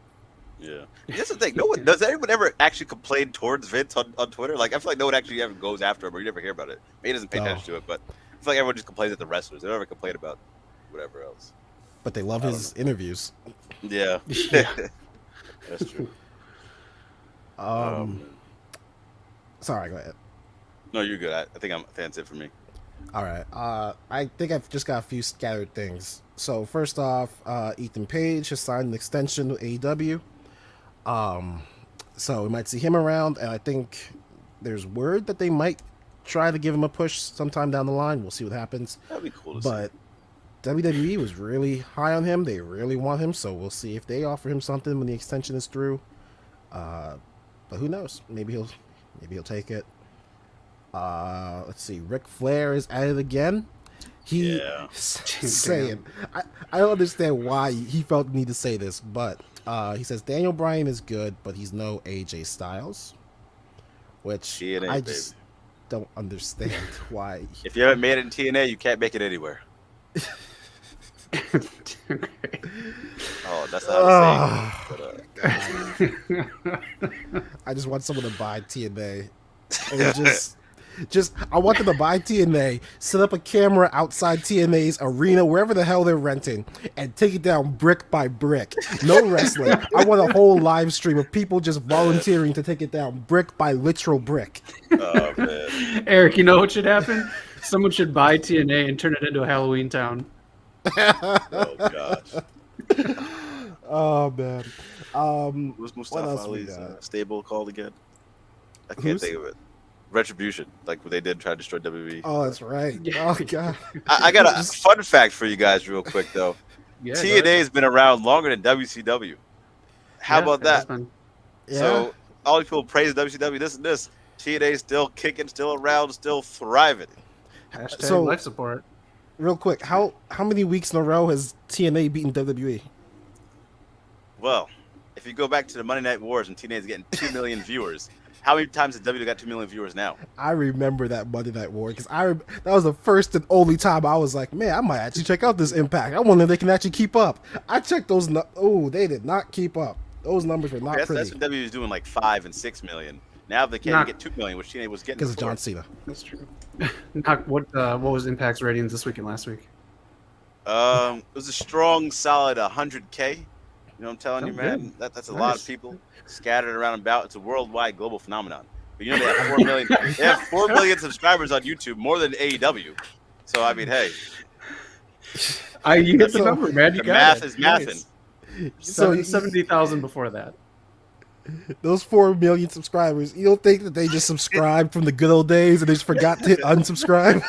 Yeah. That's the thing. Does anyone ever actually complain towards Vince on Twitter? Like, I feel like no one actually ever goes after him, or you never hear about it. Maybe he doesn't pay attention to it, but I feel like everyone just complains at the wrestlers. They don't ever complain about whatever else. But they love his interviews. Yeah. Yeah. That's true. Sorry, go ahead. No, you're good. I think that's it for me. All right. I think I've just got a few scattered things. So first off, Ethan Page has signed an extension with AEW. So we might see him around, and I think there's word that they might try to give him a push sometime down the line. We'll see what happens. That'd be cool to see. But WWE was really high on him. They really want him, so we'll see if they offer him something when the extension is through. But who knows? Maybe he'll take it. Let's see. Ric Flair is at it again. Yeah. Saying, I don't understand why he felt the need to say this, but he says Daniel Bryan is good, but he's no AJ Styles, which TNA, I just don't understand why. If you haven't made it in TNA, you can't make it anywhere. Oh, that's not a saying. But, I just want someone to buy TNA. And just I want them to buy TNA, set up a camera outside TNA's arena, wherever the hell they're renting, and take it down brick by brick. No wrestling. I want a whole live stream of people just volunteering to take it down brick by literal brick. oh man. Eric, you know what should happen? Someone should buy TNA and turn it into a Halloween town. Oh gosh. Oh man. Who's What Mustafa else we Ali's got? stable called again? I can't Who's? think of it. Retribution, like what they did try to destroy WWE. Oh, that's right. Oh god. I got a Just- fun fact for you guys, real quick though. Yeah, TNA has been around longer than WCW. How about that? Yeah. So all these people praise WCW, this and this. TNA still kicking, still around, still thriving. Hashtag So- life support. Real quick, how many weeks in a row has TNA beaten WWE? Well, if you go back to the Monday Night Wars and TNA is getting 2 million viewers, how many times has WWE got 2 million viewers now? I remember that Monday Night War because that was the first and only time I was like, man, I might actually check out this Impact. I wonder if they can actually keep up. I checked those. They did not keep up. Those numbers were not That's pretty what WWE is doing, like 5 and 6 million. Now they can't even get 2 million, which TNA was getting because of before. John Cena. That's true. What was Impact's ratings this week and last week? It was a strong, solid 100K. You know what I'm telling you, man? Good. That's a lot of people scattered around and about. It's a worldwide global phenomenon. But you know they have 4 million. They have 4 million subscribers on YouTube, more than AEW. So I mean, hey, You hit the number, man. You the got math it. is mathing. So 70,000 before that. those 4 million subscribers, you don't think that they just subscribed from the good old days and they just forgot to hit unsubscribe?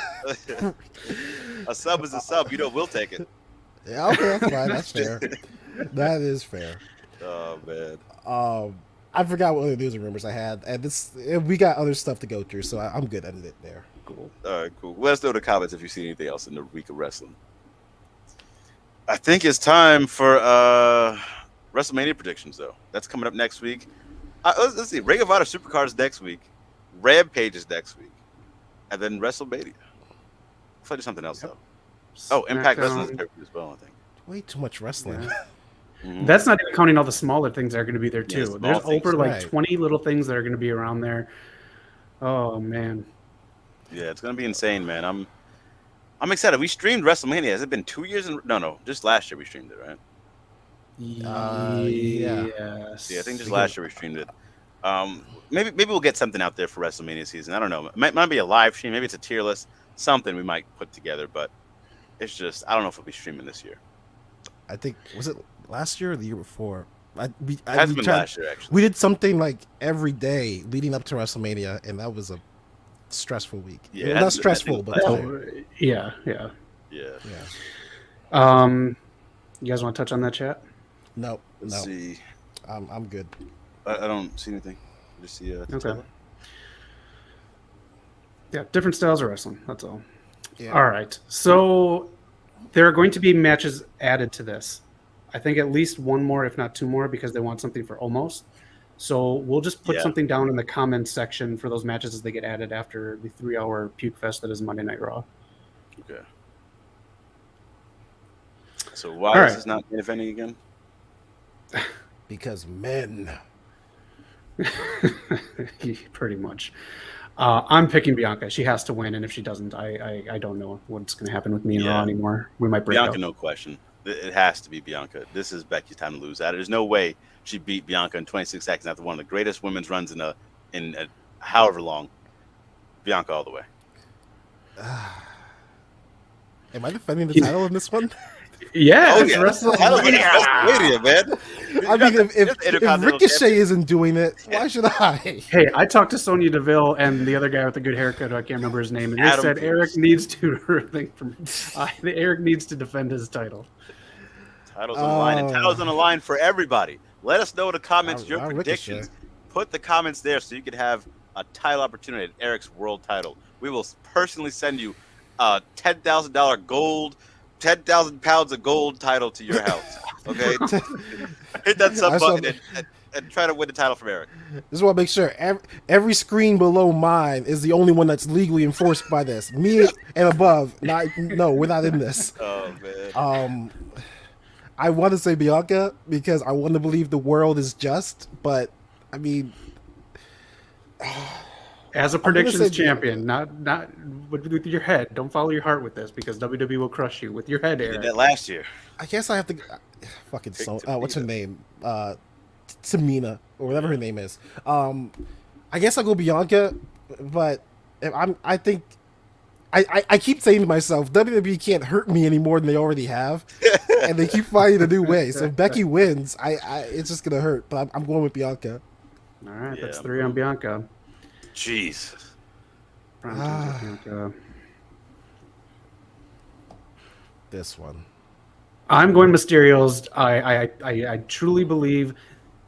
A sub is a sub. You know, we'll take it. Yeah, okay, that's fine. That's fair. That is fair. Oh man. I forgot what other news and rumors I had, and we got other stuff to go through, so I'm good at it there. Cool. All right, cool. Let us know in the comments if you see anything else in the week of wrestling. I think it's time for WrestleMania predictions, though. That's coming up next week. Let's see. Ring of Honor Supercard next week. Rampage is next week. And then WrestleMania. I'll do something else, though. Oh, Impact Wrestling is pay-per-view as well, I think. Way too much wrestling. Yeah. Mhm. That's not even counting all the smaller things that are going to be there Yeah, too. small There's things, over like right. 20 little things that are going to be around there. Oh man. Yeah, it's gonna be insane, man. I'm excited. We streamed WrestleMania. Has it been 2 years? No. Just last year we streamed it, right? Yeah. Yes. Yeah, I think just last year we streamed it. Maybe we'll get something out there for WrestleMania season. I don't know. It might be a live stream. Maybe it's a tier list. Something we might put together, but it's just I don't know if we'll be streaming this year. I think was it last year or the year before? It has been last year, actually. We did something like every day leading up to WrestleMania, and that was a stressful week. Yeah, Well, it not hasn't been- stressful, but tired. Yeah. Yeah. Yeah. You guys want to touch on that chat? No. Let's see. I'm good. I don't see anything. I just see Okay. Yeah, different styles of wrestling. That's all. Yeah. All right. So there are going to be matches added to this. I think at least one more, if not two more, because they want something for almost. So we'll just put something down in the comments section for those matches as they get added after the 3-hour puke fest that is Monday Night Raw. Okay. So why is this not main eventing again? Because men. Pretty much. I'm picking Bianca. She has to win, and if she doesn't, I don't know what's going to happen with me and Raw anymore. We might break Bianca, up. no question. It has to be Bianca. This is Becky's time to lose out. There's no way she beat Bianca in 26 seconds after one of the greatest women's runs in however long. Bianca all the way. Am I defending the title in this one? Yeah, Oh it's yeah, WrestleMania. man. I mean, if Ricochet isn't doing it, why should I? Hey, I talked to Sonya Deville and the other guy with the good haircut. I can't remember his name, and they Adam said Pearce. Eric needs to Eric needs to defend his title. Titles on the line, and titles on the line for everybody. Let us know in the comments your predictions. Put the comments there so you can have a title opportunity at Eric's world title. We will personally send you a $10,000 gold, 10,000 pounds of gold title to your house. Okay, hit that sub button and try to win the title from Eric. Just want to make sure every screen below mine is the only one that's legally enforced by this. Me and above, we're not in this. Oh man. I want to say Bianca because I want to believe the world is just, but I mean, as a predictions champion, not with your head. Don't follow your heart with this because WWE will crush you with your head, You Eric. did that last year. I guess I have to fucking what's her name? Tamina or whatever her name is. I guess I'll go Bianca, but I think I keep saying to myself, WWE can't hurt me any more than they already have, and they keep finding a new way. So if Becky wins, it's just gonna hurt. But I'm going with Bianca. All right, that's 3 on Bianca. Jeez. Bianca. This one. I'm going Mysterios. I truly believe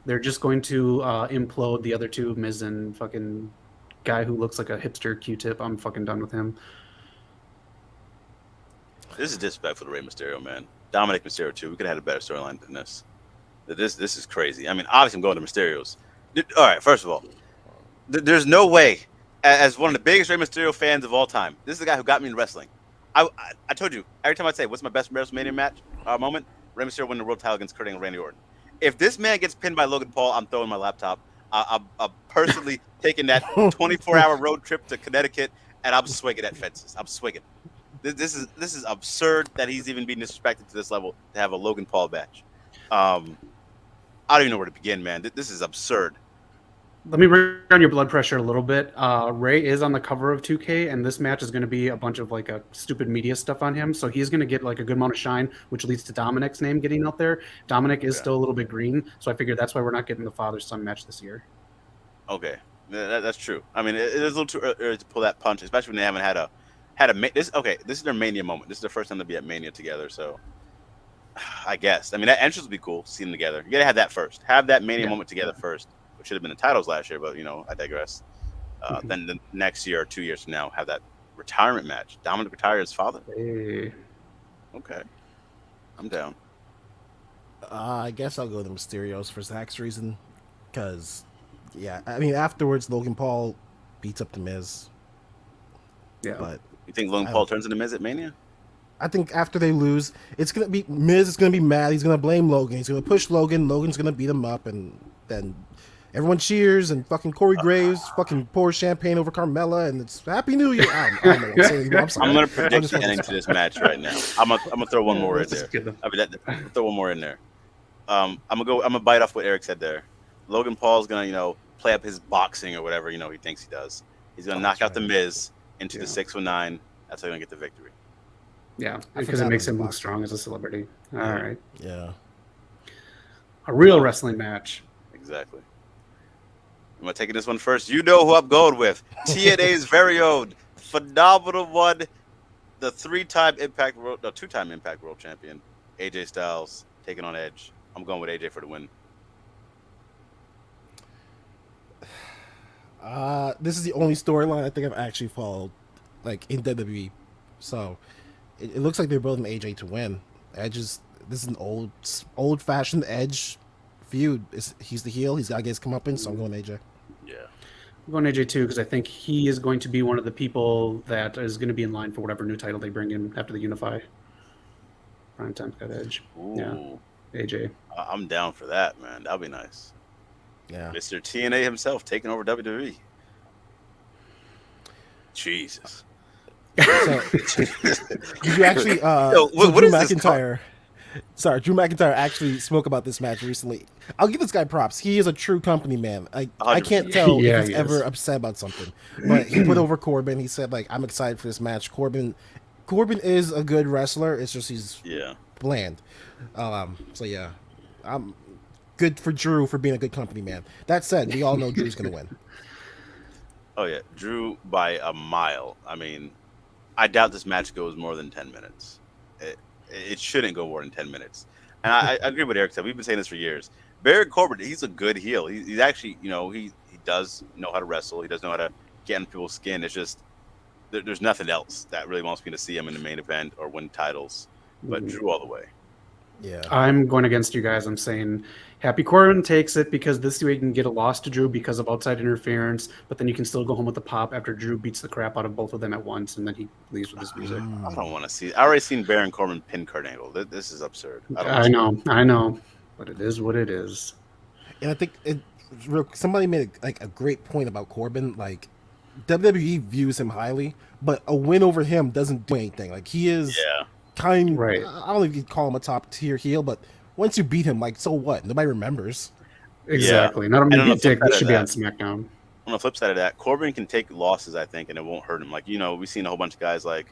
they're just going to implode the other two, Miz and fucking guy who looks like a hipster Q-tip. I'm fucking done with him. This is disrespectful to Rey Mysterio, man. Dominik Mysterio too. We could have had a better storyline than this. This is crazy. I mean, obviously I'm going to Mysterios. All right, first of all, there's no way, as one of the biggest Rey Mysterio fans of all time, this is the guy who got me into wrestling. I told you, every time I say, what's my best WrestleMania match moment? Rey Mysterio winning the world title against Kurt Angle and Randy Orton. If this man gets pinned by Logan Paul, I'm throwing my laptop. I'm personally taking that 24-hour road trip to Connecticut, and I'm swinging at fences. I'm swinging. This is absurd that he's even being disrespected to this level to have a Logan Paul match. I don't even know where to begin, man. This is absurd. Let me bring down your blood pressure a little bit. Ray is on the cover of 2K, and this match is going to be a bunch of like a stupid media stuff on him. So he's going to get like a good amount of shine, which leads to Dominik's name getting out there. Dominik is still a little bit green, so I figured that's why we're not getting the father-son match this year. Okay, that's true. I mean, it is a little too early to pull that punch, especially when they haven't had a this. Okay, this is their Mania moment. This is their first time to be at Mania together. So I guess. I mean, that entrance would be cool. See them together. You got to have that first. Have that Mania moment together first. Should have been the titles last year, but I digress. Then the next year or 2 years from now, have that retirement match. Dominik retire his father. Hey. Okay, I'm down. I guess I'll go to Mysterios for Zach's reason, because I mean afterwards Logan Paul beats up the Miz. Yeah, but you think Logan Paul turns into Miz at Mania? I think after they lose, it's gonna be Miz is gonna be mad. He's gonna blame Logan. He's gonna push Logan. Logan's gonna beat him up, and then everyone cheers, and fucking Corey Graves fucking pours champagne over Carmella, and it's Happy New Year. I don't know what I'm saying. I'm sorry. I'm going to predict the ending to this match right now. I'm gonna throw one more in there. Throw one more in there. I'm gonna bite off what Eric said there. Logan Paul's gonna play up his boxing or whatever he thinks he does. He's gonna knock out the Miz into the 619. That's how he's gonna get the victory. Yeah, because it makes him look strong as a celebrity. All right. Yeah. A real wrestling match. Exactly. I'm taking this one first. You know who I'm going with. TNA's very own phenomenal one, the two-time Impact World Champion, AJ Styles, taking on Edge. I'm going with AJ for the win. This is the only storyline I think I've actually followed, like in WWE. So it looks like they're building AJ to win. This is an old-fashioned Edge feud. He's the heel. He's got to get his comeuppance, so I'm going AJ. Yeah. I'm going AJ too because I think he is going to be one of the people that is going to be in line for whatever new title they bring in after they unify. Prime time's got Edge. Ooh. Yeah. AJ. I'm down for that, man. That'll be nice. Yeah. Mr. TNA himself taking over WWE. Jesus. So, did you actually Drew McIntyre? Sorry, Drew McIntyre actually spoke about this match recently. I'll give this guy props. He is a true company man. I can't tell if he's ever upset about something. But he put over Corbin. He said, I'm excited for this match. Corbin is a good wrestler. It's just he's bland. So yeah, I'm good for Drew for being a good company man. That said, we all know Drew's going to win. Oh yeah, Drew by a mile. I mean, I doubt this match goes more than 10 minutes. It shouldn't go more than 10 minutes. And I agree with Eric said. We've been saying this for years. Barrett Corbin, he's a good heel. He's actually, he does know how to wrestle. He does know how to get in people's skin. It's just there's nothing else that really wants me to see him in the main event or win titles. But Drew all the way. Yeah, I'm going against you guys. I'm saying Happy Corbin takes it because this way you can get a loss to Drew because of outside interference, but then you can still go home with the pop after Drew beats the crap out of both of them at once, and then he leaves with his music. I don't want to see. I already seen Baron Corbin pin Kurt Angle. This is absurd. I know, but it is what it is. And I think somebody made a great point about Corbin. Like WWE views him highly, but a win over him doesn't do anything. Like he is. Yeah. Right. I don't know if you'd call him a top tier heel, but once you beat him, so what? Nobody remembers. Exactly. Not a media dick that should be on SmackDown. on the flip side of that, Corbin can take losses, I think, and it won't hurt him. Like, we've seen a whole bunch of guys like,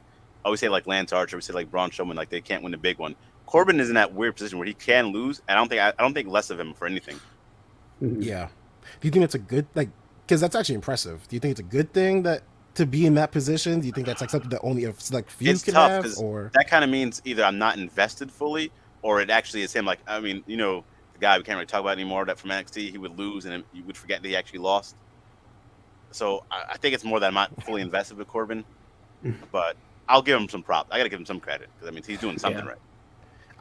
I always say like Lance Archer, we say like Braun Strowman, like they can't win the big one. Corbin is in that weird position where he can lose. And I don't think less of him for anything. Yeah. Do you think it's a good, like, because that's actually impressive. Do you think it's a good thing that to be in that position? Do you think that's like something that only a select few It's can tough have? Or that kind of means either I'm not invested fully, or it actually is him. Like, I mean, the guy we can't really talk about anymore that from NXT, he would lose and you would forget that he actually lost. So I think it's more that I'm not fully invested with Corbin, but I'll give him some props. I got to give him some credit because I mean he's doing something right.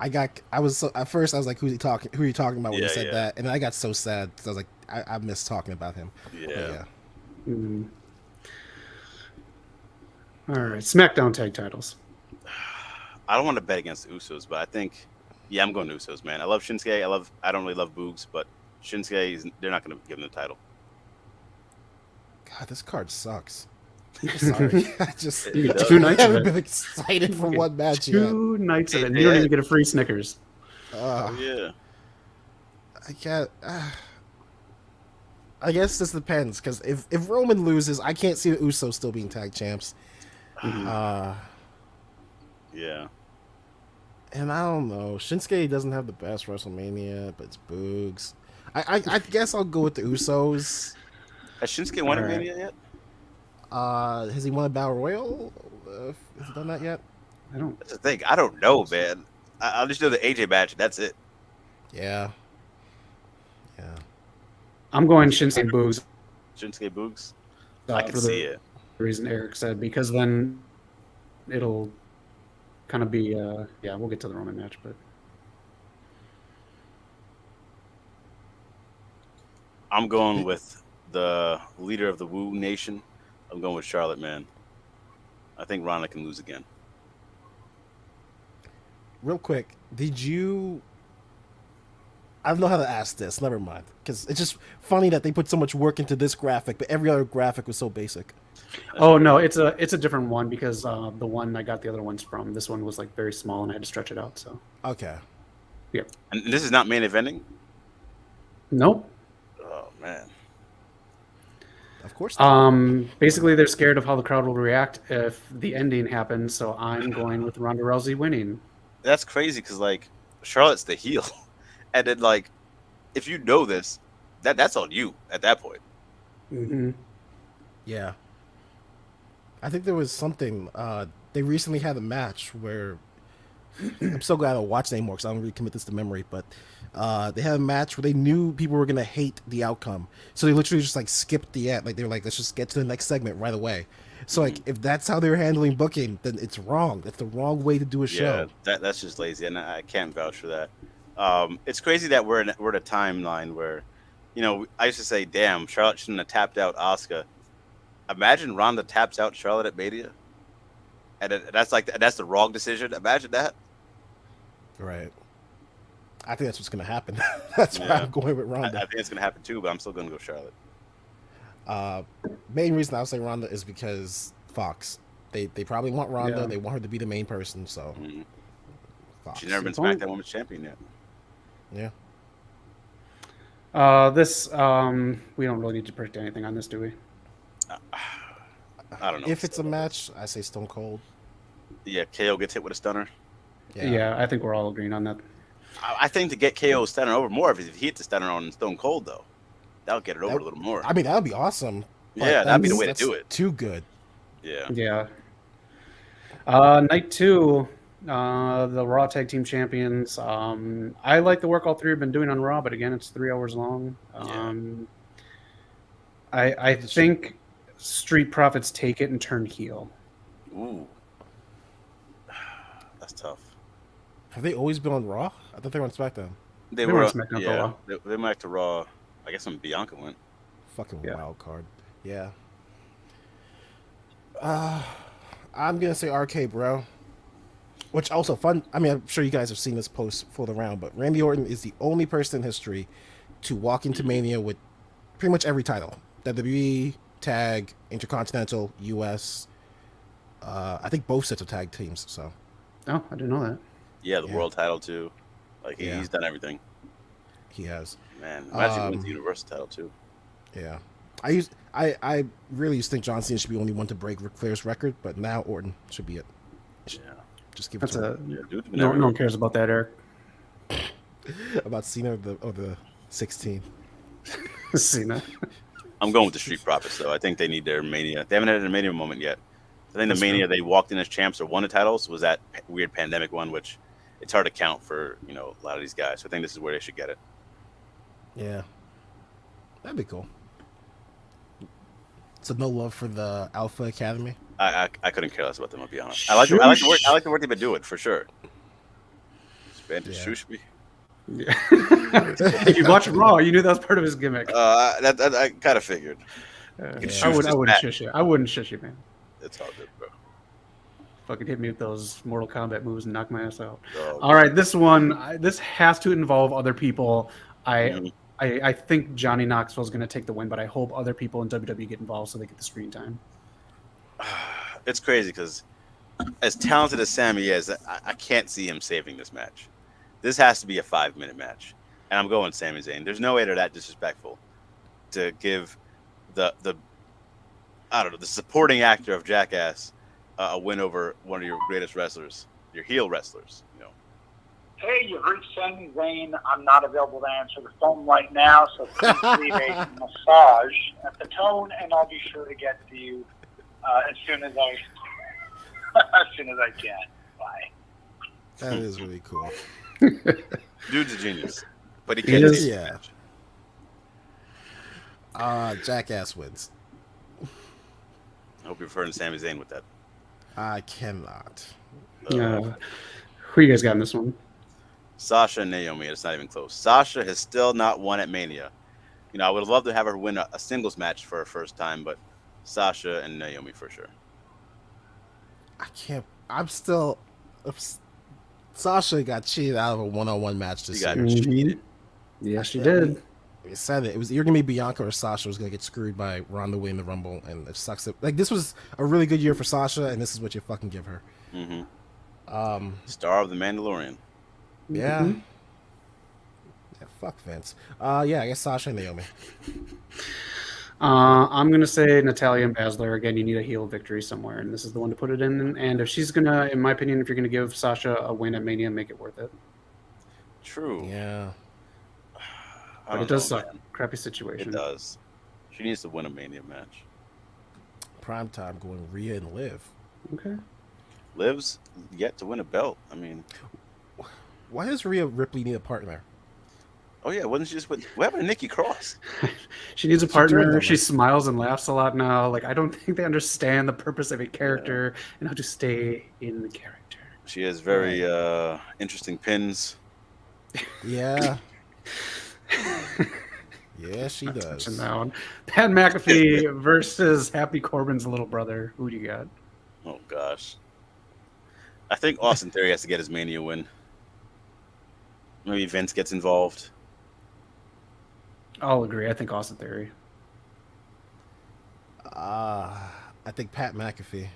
At first I was like, who are you talking about when you said Yeah. that? And I got so sad because I was like, I miss talking about him. Yeah. All right, SmackDown tag titles. I don't want to bet against the Usos, but I think, I'm going to Usos, man. I love Shinsuke. I don't really love Boogs, but Shinsuke, they're not going to give him the title. God, this card sucks. I'm sorry. I just Two nights I of haven't it. been excited for one match yet. 2 nights of it. You don't even get a free Snickers. Yeah. I guess this depends because if Roman loses, I can't see the Usos still being tag champs. Yeah. And I don't know. Shinsuke doesn't have the best WrestleMania, but it's Boogs. I guess I'll go with the Usos. Has Shinsuke won a Mania yet? Has he won a Battle Royal? Has he done that yet? That's the thing. I don't know, man. I'll just do the AJ match. That's it. Yeah. I'm going Shinsuke Boogs. Shinsuke Boogs. I can for see it. The reason Eric said, because then it'll kind of be we'll get to the Roman match, but I'm going with the leader of the Woo Nation. I'm going with Charlotte, man. I think Ronda can lose again. Real quick, I don't know how to ask this. Never mind, because it's just funny that they put so much work into this graphic, but every other graphic was so basic. oh no, it's a different one because the one I got the other ones from, this one was like very small and I had to stretch it out. So Okay. Yep. And this is not main eventing? Nope. Oh, man. Of course not. Basically, they're scared of how the crowd will react if the ending happens. So I'm going with Ronda Rousey winning. That's crazy because, like, Charlotte's the heel. And then, like, if you know this, that's on you at that point. Mm-hmm. Yeah. I think there was something. They recently had a match where I'm so glad I don't watch anymore because I don't really commit this to memory. But they had a match where they knew people were gonna hate the outcome, so they literally just like skipped the end. Like they were like, let's just get to the next segment right away. So like, if that's how they're handling booking, then it's wrong. That's the wrong way to do a show. Yeah, that's just lazy, and I can't vouch for that. It's crazy that we're at a timeline where, I used to say, damn, Charlotte shouldn't have tapped out Asuka. Imagine Ronda taps out Charlotte at Mania. And that's the wrong decision. Imagine that. Right. I think that's what's going to happen. That's why I'm going with Ronda. I think it's going to happen too, but I'm still going to go Charlotte. Main reason I'll say Ronda is because Fox. They probably want Ronda. Yeah. They want her to be the main person. So Fox. She's never been SmackDown Women's Champion yet. Yeah. This we don't really need to predict anything on this, do we? I don't know. If it's a match, I say Stone Cold. Yeah, KO gets hit with a stunner. Yeah, I think we're all agreeing on that. I think to get KO stunner over more, if he hits the stunner on Stone Cold, though, that'll get it over a little more. I mean, that would be awesome. Yeah, that'd be the way to do it. Too good. Yeah. Yeah. Night 2, the Raw Tag Team Champions. I like the work all three have been doing on Raw, but again, it's 3 hours long. I think Street Profits take it and turn heel. Ooh. That's tough. Have they always been on Raw? I thought they were on SmackDown. They were were on SmackDown for a while. They went back to Raw. I guess when Bianca went. Fucking wild card. Yeah. I'm gonna say RK Bro. Which also fun. I mean, I'm sure you guys have seen this post for the round, but Randy Orton is the only person in history to walk into Mania with pretty much every title: WWE, Tag, Intercontinental, US. I think both sets of tag teams. So. Oh, I didn't know that. Yeah, the world title too. Like he's done everything. He has. Man, imagine he wins the Universal title too. Yeah. I really used to think John Cena should be the only one to break Ric Flair's record, but now Orton should be it. Yeah. Just give it That's to a him. Yeah, dude, no one cares about that, Eric. About Cena or the 16. Cena. I'm going with the Street Profits, though. I think they need their Mania. They haven't had a Mania moment yet. I think That's the Mania true. they walked in as champs or won the titles was that weird pandemic one, which it's hard to count for a lot of these guys. So I think this is where they should get it. Yeah, that'd be cool. So no love for the Alpha Academy. I couldn't care less about them. I'll be honest. I like the work. I like the work they've been doing for sure. Spanish Shushby. Yeah. If you watch Raw, you knew that was part of his gimmick. That I kind of figured. I wouldn't shush you. I wouldn't shush you, man. It's all good, bro. Fucking hit me with those Mortal Kombat moves and knock my ass out. Oh, All right, this one, this has to involve other people. I think Johnny Knoxville is going to take the win, but I hope other people in WWE get involved so they get the screen time. It's crazy because as talented as Sami is, I can't see him saving this match. This has to be a 5-minute match, and I'm going Sami Zayn. There's no way they're that disrespectful to give the supporting actor of Jackass a win over one of your greatest wrestlers, your heel wrestlers. Hey, you've reached Sami Zayn. I'm not available to answer the phone right now, so please leave a massage at the tone, and I'll be sure to get to you as soon as I can. Bye. That is really cool. Dude's a genius, but he can't save the match. Jackass wins. I hope you're referring to Sami Zayn with that. I cannot. Who you guys got in this one? Sasha and Naomi. It's not even close. Sasha has still not won at Mania. I would love to have her win a singles match for her first time, but Sasha and Naomi for sure. I can't. Sasha got cheated out of a one-on-one match this year. Cheated. Yes, she did. It said it was either gonna be Bianca or Sasha was gonna get screwed by Ronda winning the Rumble, and it sucks. This was a really good year for Sasha, and this is what you fucking give her. Star of the Mandalorian. Yeah. Yeah, fuck Vince. I guess Sasha and Naomi. I'm going to say Natalya and Baszler. Again, you need a heel victory somewhere, and this is the one to put it in. And if she's going to, in my opinion, if you're going to give Sasha a win at Mania, make it worth it. True. Yeah. But it does suck. Man. Crappy situation. It does. She needs to win a Mania match. Primetime going Rhea and Liv. Okay. Liv's yet to win a belt. I mean... Why does Rhea Ripley need a partner? Oh, yeah. Wasn't she just with... What happened to Nikki Cross? She needs a partner. She smiles and laughs a lot now. Like, I don't think they understand the purpose of a character and how to stay in the character. She has very interesting pins. Yeah. Yeah, she does. Pat McAfee versus Happy Corbin's little brother. Who do you got? Oh, gosh. I think Austin Theory has to get his Mania win. Maybe Vince gets involved. I'll agree. I think Austin Theory. I think Pat McAfee.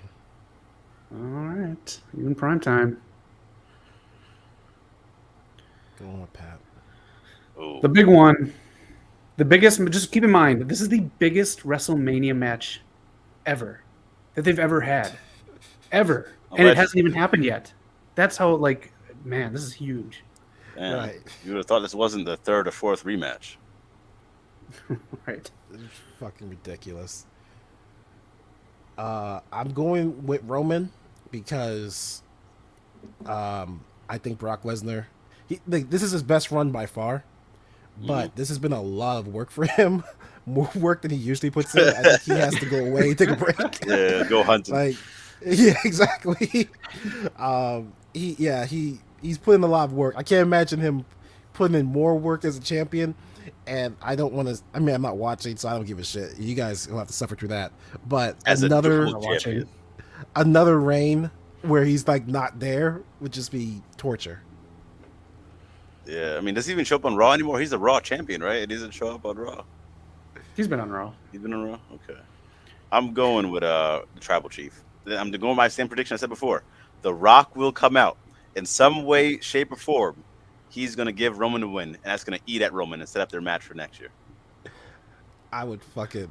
All right. Even prime time. Go on with Pat. Ooh. The big one. The biggest, just keep in mind, this is the biggest WrestleMania match ever that they've ever had. Ever. And it hasn't even happened yet. That's how, man, this is huge. Damn. Right. You would have thought this wasn't the third or fourth rematch. Right. It's fucking ridiculous. I'm going with Roman because I think Brock Lesnar, this is his best run by far, but this has been a lot of work for him. More work than he usually puts in. I think he has to go away, take a break. Yeah, go hunting. Yeah, exactly. He's putting a lot of work. I can't imagine him putting in more work as a champion. And I don't want to. I mean, I'm not watching, so I don't give a shit. You guys will have to suffer through that. But as another reign where he's not there would just be torture. Yeah, I mean, does he even show up on Raw anymore? He's a Raw champion, right? He doesn't show up on Raw. He's been on Raw. He's been on Raw? Okay. I'm going with the Tribal Chief. I'm going with my same prediction I said before. The Rock will come out in some way, shape, or form. He's going to give Roman the win, and that's going to eat at Roman and set up their match for next year. I would fucking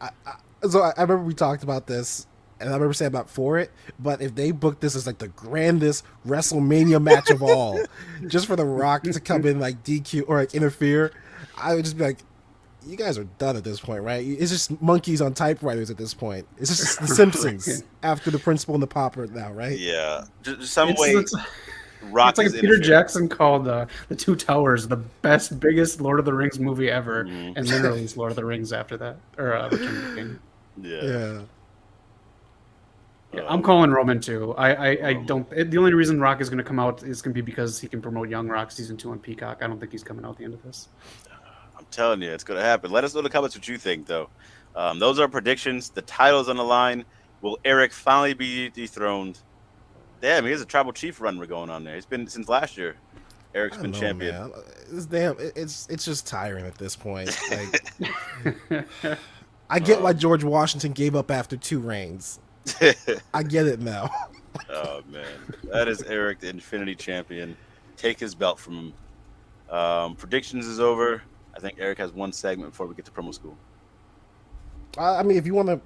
I remember we talked about this, and I remember saying about for it. But if they booked this as like the grandest WrestleMania match of all, just for The Rock to come in like DQ or like interfere, I would just be like, you guys are done at this point, right? It's just monkeys on typewriters at this point. It's just The Simpsons after the principal and the pauper now, right? Yeah, just some way. Rock it's like Peter Jackson called The Two Towers the best, biggest Lord of the Rings movie ever, and then released Lord of the Rings after that, or Return of the King. Yeah, I'm calling Roman too. I don't. The only reason Rock is going to come out is going to be because he can promote Young Rock season 2 on Peacock. I don't think he's coming out at the end of this. I'm telling you, it's going to happen. Let us know in the comments what you think, though. Those are predictions. The title's on the line. Will Eric finally be dethroned? Damn, he has a tribal chief run we're going on there. He's been since last year. Eric's been champion. Man. It's just tiring at this point. Like, I get why George Washington gave up after 2 reigns. I get it now. Oh man, that is Eric, the Infinity Champion. Take his belt from him. Predictions is over. I think Eric has one segment before we get to promo school. I mean, if you want to,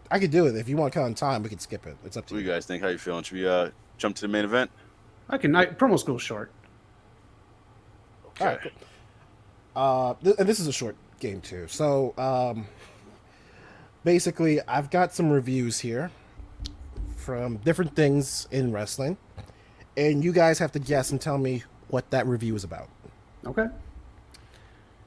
I could do it. If you want to cut on time, we can skip it. It's up to you. What do you guys think? How you feeling? Should we jump to the main event? Promo school's short. Okay. All right, cool. And this is a short game too. So basically, I've got some reviews here from different things in wrestling, and you guys have to guess and tell me what that review is about. Okay.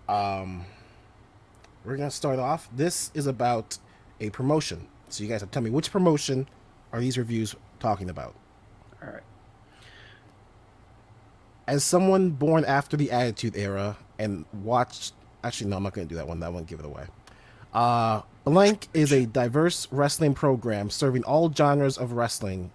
We're gonna start off. This is about a promotion, so you guys have to tell me which promotion are these reviews talking about. All right. As someone born after the Attitude Era and watched, actually no, I'm not gonna do that one. That one, give it away. Blank is a diverse wrestling program serving all genres of wrestling,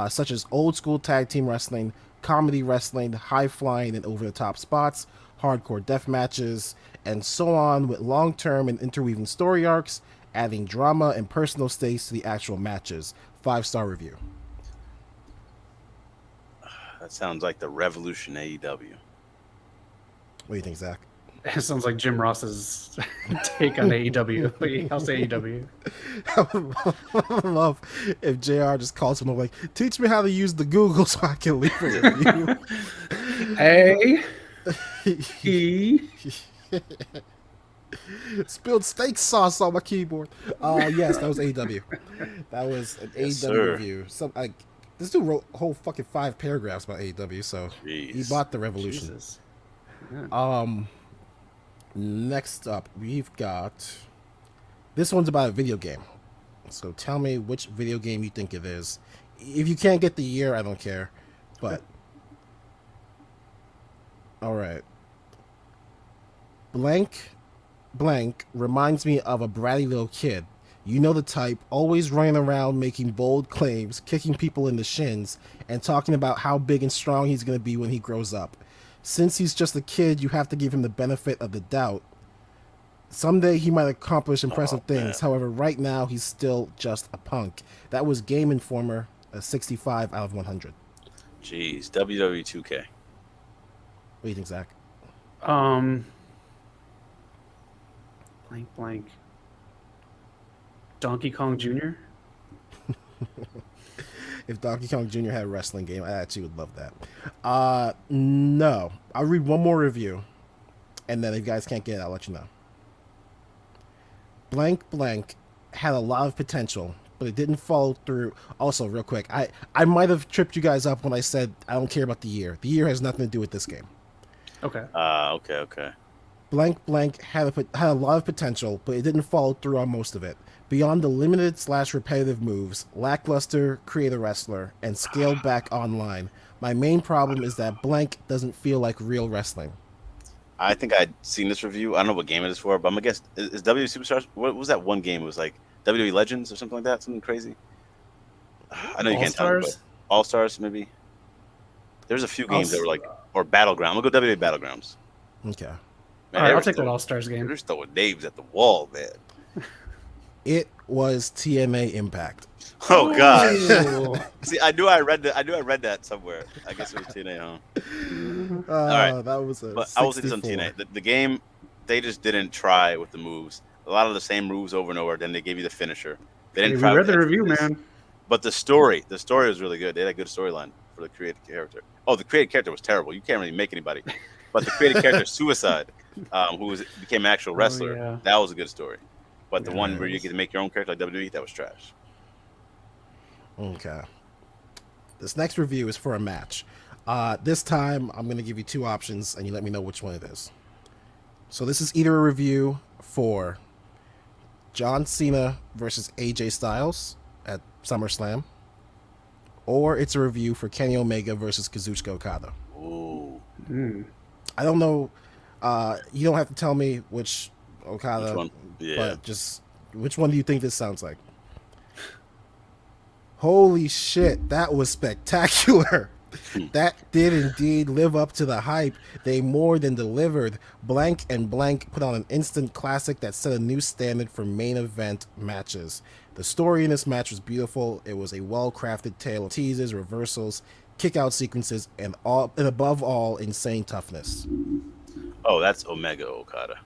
such as old school tag team wrestling, comedy wrestling, high flying and over the top spots, hardcore death matches, and so on, with long term and interweaving story arcs, adding drama and personal stakes to the actual matches. 5-star review. That sounds like the Revolution AEW. What do you think, Zach? It sounds like Jim Ross's take on AEW. I'll say AEW. I would love if JR just calls him like, teach me how to use the Google so I can leave a review. Spilled steak sauce on my keyboard. Yes, that was AEW. That was an AEW review. This dude wrote a whole fucking 5 paragraphs about AEW, so he bought the Revolution. Jesus. Yeah. Next up, we've got... This one's about a video game. So tell me which video game you think it is. If you can't get the year, I don't care. But... Alright. Blank reminds me of a bratty little kid. You know the type, always running around making bold claims, kicking people in the shins, and talking about how big and strong he's going to be when he grows up. Since he's just a kid, you have to give him the benefit of the doubt. Someday he might accomplish impressive things. However, right now he's still just a punk. That was Game Informer, a 65 out of 100. Jeez, WWE 2K. What do you think, Zach? Blank. Donkey Kong Jr.? If Donkey Kong Jr. had a wrestling game, I actually would love that. No. I'll read one more review, and then if you guys can't get it, I'll let you know. Blank had a lot of potential, but it didn't follow through. Also, real quick, I might have tripped you guys up when I said I don't care about the year. The year has nothing to do with this game. Okay. Okay. Blank had a lot of potential, but it didn't follow through on most of it. Beyond the limited/repetitive moves, lackluster creator wrestler, and scaled back online, my main problem is that Blank doesn't feel like real wrestling. I think I'd seen this review. I don't know what game it is for, but I'm gonna guess is WWE Superstars. What was that one game? It was like WWE Legends or something like that. Something crazy. I know you can't tell me, but All Stars maybe. There's a few games that were like, or Battleground. We'll go WWE Battlegrounds. Okay. Man, all right, I'll take that All Stars game. They're just throwing names at the wall, man. It was TNA Impact. Oh God! See, I knew I read that somewhere. I guess it was TNA, huh? All right, that was a. But I will say this on TNA: the game, they just didn't try with the moves. a lot of the same moves over and over. Then they gave you the finisher. They Hey, didn't we try read with the review, emphasis. man. But the story was really good. They had a good storyline for the created character. Oh, the created character was terrible. You can't really make anybody. But the created character Suicide, became an actual wrestler, yeah. that was a good story. But the Yeah, one it where you was. get to make your own character like WWE, that was trash. Okay. This next review is for a match. This time, I'm going to give you two options, and you let me know which one it is. So this is either a review for John Cena versus AJ Styles at SummerSlam, or it's a review for Kenny Omega versus Kazuchika Okada. Ooh. I don't know. You don't have to tell me which Okada, Which one? Yeah. but just which one do you think this sounds like? Holy shit, that was spectacular. That did indeed live up to the hype. They more than delivered. Blank and Blank put on an instant classic that set a new standard for main event matches. The story in this match was beautiful. It was a well-crafted tale of teases, reversals, kick-out sequences, and above all, insane toughness. Oh, that's Omega Okada.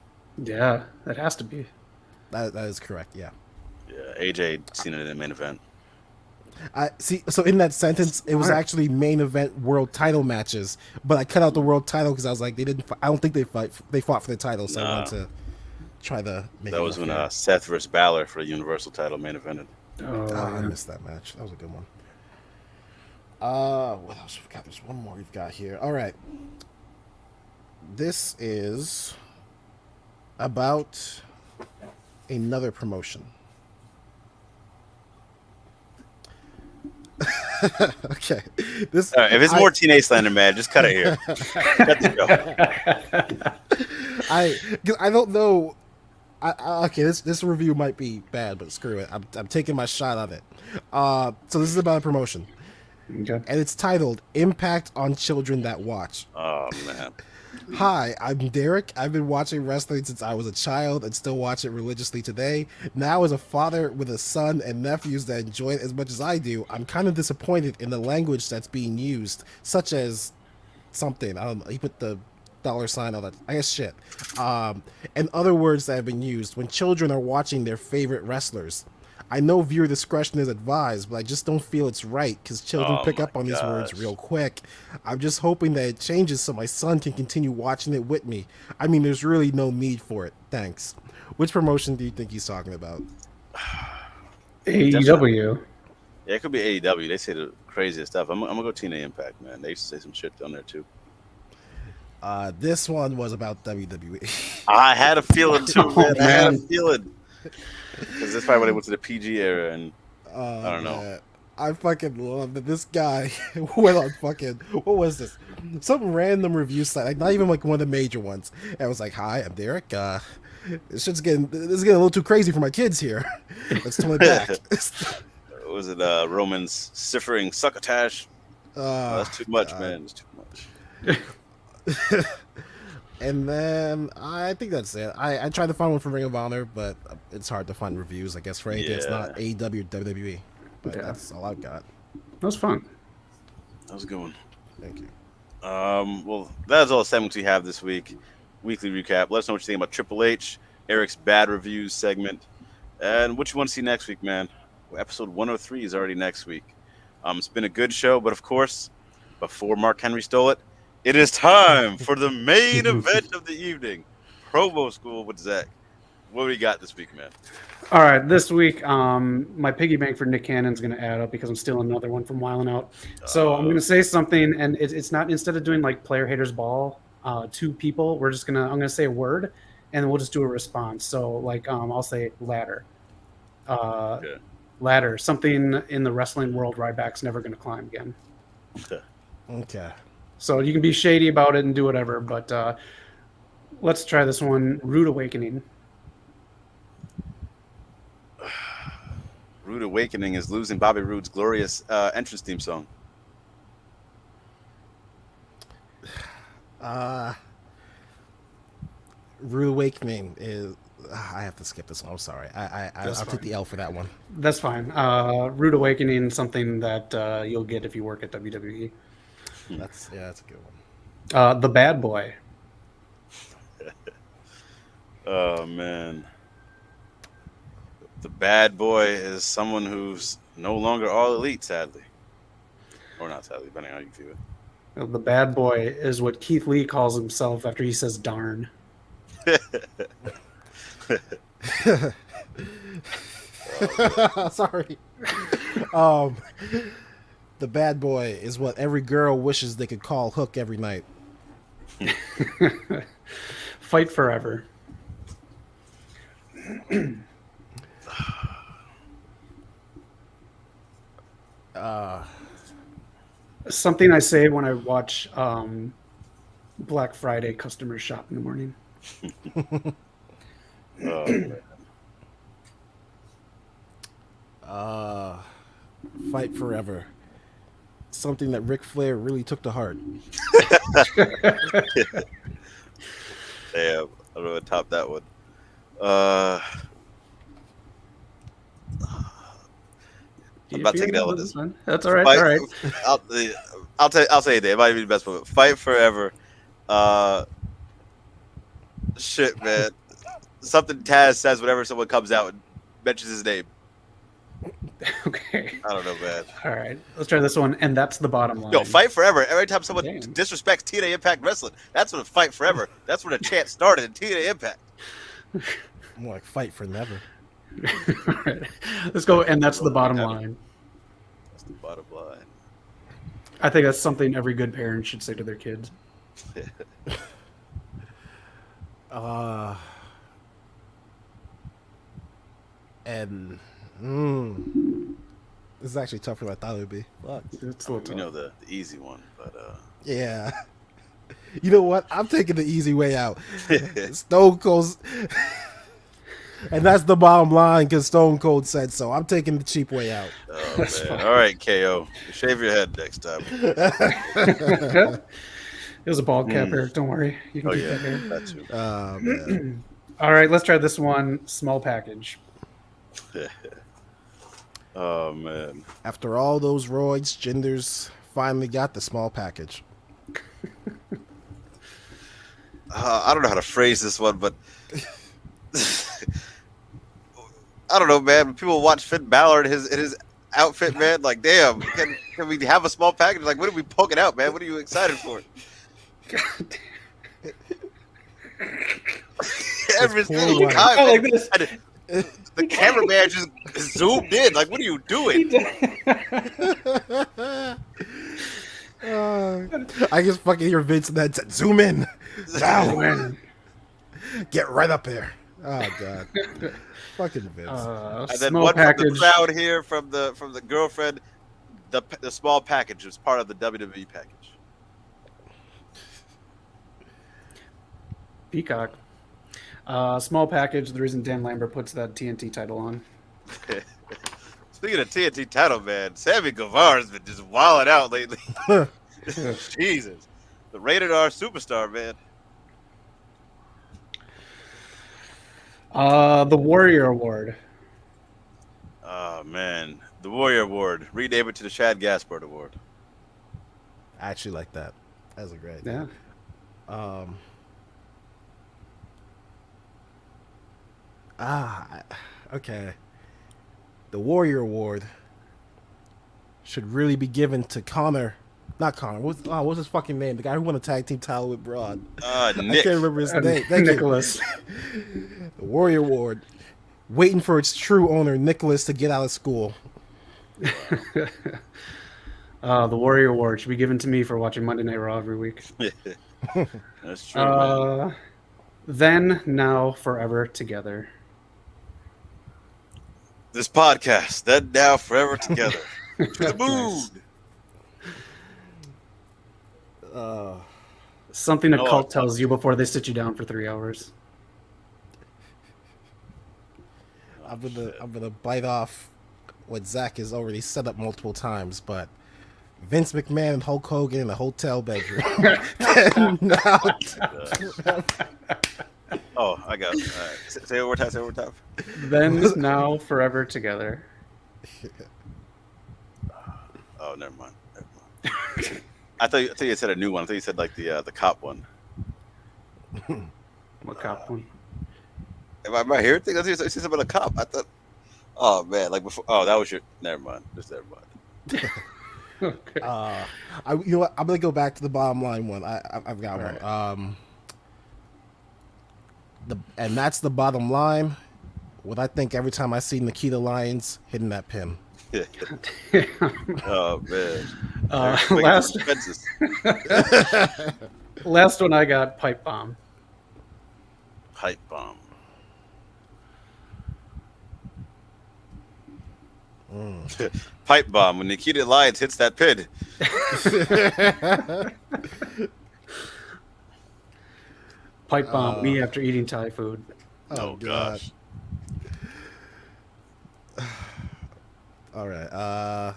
Yeah, that has to be. That is correct, yeah. Yeah, AJ Cena in the main event. I see. So in that sentence, it was actually main event world title matches, but I cut out the world title because I was like, they didn't. I don't think they fought for the title, so I wanted to try to make. That was when Seth versus Balor for the Universal title main evented. I missed that match. That was a good one. What else we've got? There's one more we've got here. All right. This is about another promotion. Okay. This if it's more Teenage Slander, man, just cut it here. Cut the show. I don't know. Okay, this review might be bad, but screw it. I'm taking my shot on it. So this is about a promotion, Okay. and it's titled "Impact on Children That Watch." Oh man. Hi, I'm Derek. I've been watching wrestling since I was a child and still watch it religiously today. Now, as a father with a son and nephews that enjoy it as much as I do, I'm kind of disappointed in the language that's being used, such as something. I don't know. He put the $sign, all that. I guess shit. And other words that have been used when children are watching their favorite wrestlers. I know viewer discretion is advised, but I just don't feel it's right because children pick up on these words real quick. I'm just hoping that it changes so my son can continue watching it with me. I mean, there's really no need for it. Thanks. Which promotion do you think he's talking about? AEW. Yeah, it could be AEW. They say the craziest stuff. I'm gonna go TNA Impact, man. They used to say some shit down there too. This one was about WWE. I had a feeling too, man. I had a feeling. Because that's probably when they went to the PG era, and I don't know. Man. I fucking love that this guy went on fucking, what was this? Some random review site, like not even like one of the major ones. And I was like, hi, I'm Derek. This is getting a little too crazy for my kids here. Let's tone it back. Was it Roman's ciphering succotash? That's too much, God. man. It's too much. And then I think that's it. I tried to find one for Ring of Honor, but it's hard to find reviews, I guess, for anything. It's not AEW or WWE. But that's all I've got. That was fun. That was a good one. Thank you. Well, that's all the segments we have this week. Weekly recap. Let us know what you think about Triple H, Eric's bad reviews segment, and what you want to see next week, man. Episode 103 is already next week. It's been a good show, but of course, before Mark Henry stole it, it is time for the main event of the evening, Promo School with Zach. What do we got this week, man? All right, this week, my piggy bank for Nick Cannon's going to add up because I'm stealing another one from Wildin' Out. So I'm going to say something, and it's not, instead of doing like player haters ball, two people, I'm going to say a word, and then we'll just do a response. So like, I'll say ladder. Ladder, something in the wrestling world Ryback's never going to climb again. Okay. So you can be shady about it and do whatever, but let's try this one. Rude Awakening. Rude Awakening is losing Bobby Roode's glorious entrance theme song. Rude Awakening is. I have to skip this one. I'm sorry. I'll take the L for that one. That's fine. Rude Awakening, something that you'll get if you work at WWE. That's a good one. The Bad Boy. Oh man, The bad boy is someone who's no longer all elite, sadly. Or not sadly, depending on how you view it. The bad boy is what Keith Lee calls himself after he says darn. Sorry. The bad boy is what every girl wishes they could call Hook every night. Fight forever. Something I say when I watch Black Friday customers shop in the morning. Oh, man. Fight forever. Something that Ric Flair really took to heart. Damn, I don't know how to top that one. I'm not taking L on this. That's all right. Fight, All right. I'll say it. It might be the best one. Fight forever. Shit, man. Something Taz says whenever someone comes out and mentions his name. Okay. I don't know, man. All right. Let's try this one, and that's the bottom line. Yo, fight forever. Every time someone Damn. disrespects TNA Impact Wrestling, that's when a fight forever. That's when a chant started in TNA Impact. More like fight for never. All right. Let's go, and that's the bottom line. That's the bottom line. I think that's something every good parent should say to their kids. This is actually tougher than I thought it would be. Fuck. It's a little tough. You know the easy one, but Yeah. You know what? I'm taking the easy way out. Stone Cold. And that's the bottom line because Stone Cold said so. I'm taking the cheap way out. oh man. All right, KO. Shave your head next time. It was a bald cap, Eric. Don't worry. You can Oh keep yeah, that hair. that too. Man. All right, let's try this one. Small package. Oh man. After all those roids, Jinders finally got the small package. I don't know how to phrase this one, but I don't know, man. When people watch Finn Balor in his outfit, man, like, damn, can we have a small package? Like, what are we poking out, man? What are you excited for? Every single time, I like man, this. the cameraman just zoomed in. Like, what are you doing? I just fucking hear Vince and that said, zoom in. Now. Get right up there. Oh, God. Fucking Vince. And then Small one package. from the crowd here from the girlfriend. The small package was part of the WWE package. Peacock. Small package. The reason Dan Lambert puts that TNT title on. Speaking of TNT title, man, Sammy Guevara's been just wilding out lately. Jesus. The rated R superstar, man. The Warrior Award. Oh, man. The Warrior Award. Rename it to the Chad Gaspard Award. I actually like that. That's a great. Yeah. Okay. The Warrior Award should really be given to Connor. Not Connor. What's his fucking name? The guy who won a tag team title with Broad. Nick. I can't remember his name. Thank you. Nicholas. The Warrior Award. Waiting for its true owner, Nicholas, to get out of school. The Warrior Award should be given to me for watching Monday Night Raw every week. That's true, man. Then, now, forever together. This podcast, then, now, forever together. To the moon. Something a No, cult tells you before they sit you down for 3 hours. I'm gonna bite off what Zach has already set up multiple times, but Vince McMahon and Hulk Hogan in a hotel bedroom. Oh, I got it. All right. Say it one more time. Say it one more time. Then, now, forever together. Oh, never mind. I thought you said a new one. I thought you said like the cop one. What cop one? Am I right here? I think you said something about a cop. I thought. Oh man, like before. Oh, that was your. Never mind. Just never mind. Okay. You know what? I'm gonna go back to the bottom line one. I've got one. Right. And that's the bottom line. What I think every time I see Nikita Lyons hitting that pin. Oh man. Last one I got pipe bomb. Pipe bomb. Pipe bomb when Nikita Lyons hits that pin. Pipe bomb me after eating Thai food. Oh gosh. All right.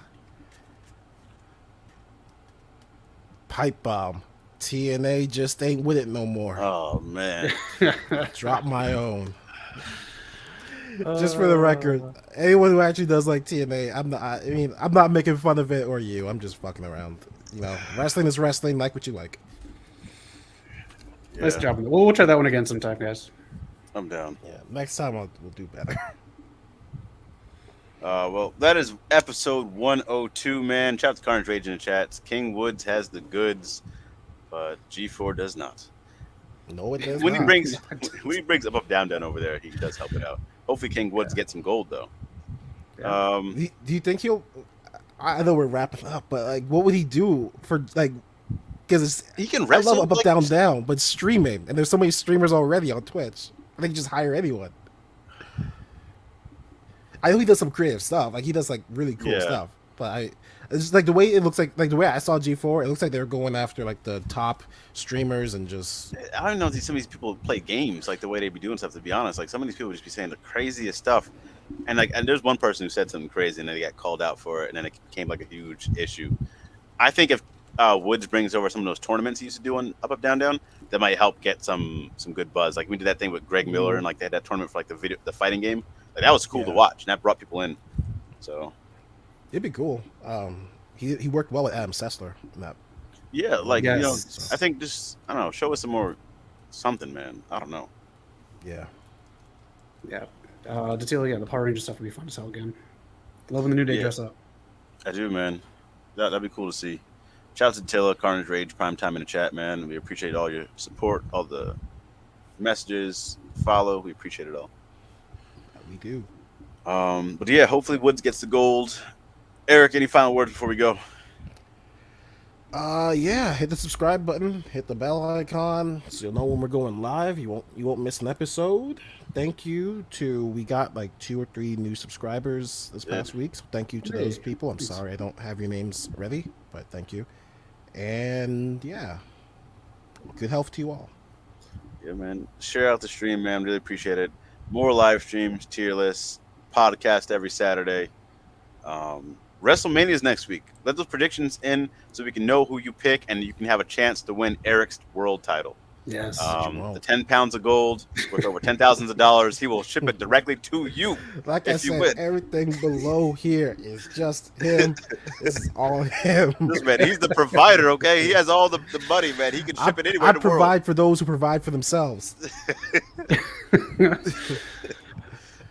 Pipe bomb. TNA just ain't with it no more. Oh man. Drop my own. Just for the record, anyone who actually does like TNA, I'm not making fun of it or you. I'm just fucking around. You know, wrestling is wrestling. Like what you like. Yeah. Nice job. We'll try that one again sometime, guys. I'm down. Yeah, next time we'll do better. Well, that is episode 102, man. Shout out to Carnage Rage in the chats. King Woods has the goods, but G4 does not. No, it does When not. he brings up down over there, he does help it out. Hopefully, King Woods gets some gold though. Yeah. Do you think he'll? I know we're wrapping up, but like, what would he do for like? Because he can I wrestle. love up, down, but streaming, and there's so many streamers already on Twitch. I think just hire anyone. I know he does some creative stuff, like he does like really cool stuff. But it's just like the way it looks like the way I saw G4, it looks like they're going after like the top streamers and just. I don't know if some of these people play games like the way they be doing stuff. To be honest, like some of these people just be saying the craziest stuff, and there's one person who said something crazy and then they got called out for it, and then it became like a huge issue. I think if Woods brings over some of those tournaments he used to do on up down, that might help get some good buzz. Like we did that thing with Greg Miller and like they had that tournament for like the fighting game. Like that was cool to watch, and that brought people in. So it'd be cool. He worked well with Adam Sessler in that. Yeah, like Yes. you know, I think just I don't know, show us some more something, man. I don't know. Yeah. Yeah. The Power Ranger stuff would be fun to sell again. Loving the New Day dress up. I do, man. That'd be cool to see. Shout out to Tilla, Carnage Rage, Prime Time in the chat, man. We appreciate all your support, all the messages, follow. We appreciate it all. We do. But yeah, hopefully Woods gets the gold. Eric, any final words before we go? Yeah, hit the subscribe button, hit the bell icon, so you'll know when we're going live. You won't miss an episode. Thank you we got like 2 or 3 new subscribers this past week, so thank you to those people. I'm sorry I don't have your names ready, but thank you. And yeah, good health to you all. Yeah, man. Share out the stream, man. Really appreciate it. More live streams, tier lists, podcast every Saturday. WrestleMania is next week. Let those predictions in so we can know who you pick, and you can have a chance to win Eric's world title. Yes. The 10 pounds of gold worth over $10,000. He will ship it directly to you. Like I said, everything below here is just him. This is all him. This man, he's the provider, okay? He has all the money, man. He can ship it anywhere in the world. I provide for those who provide for themselves.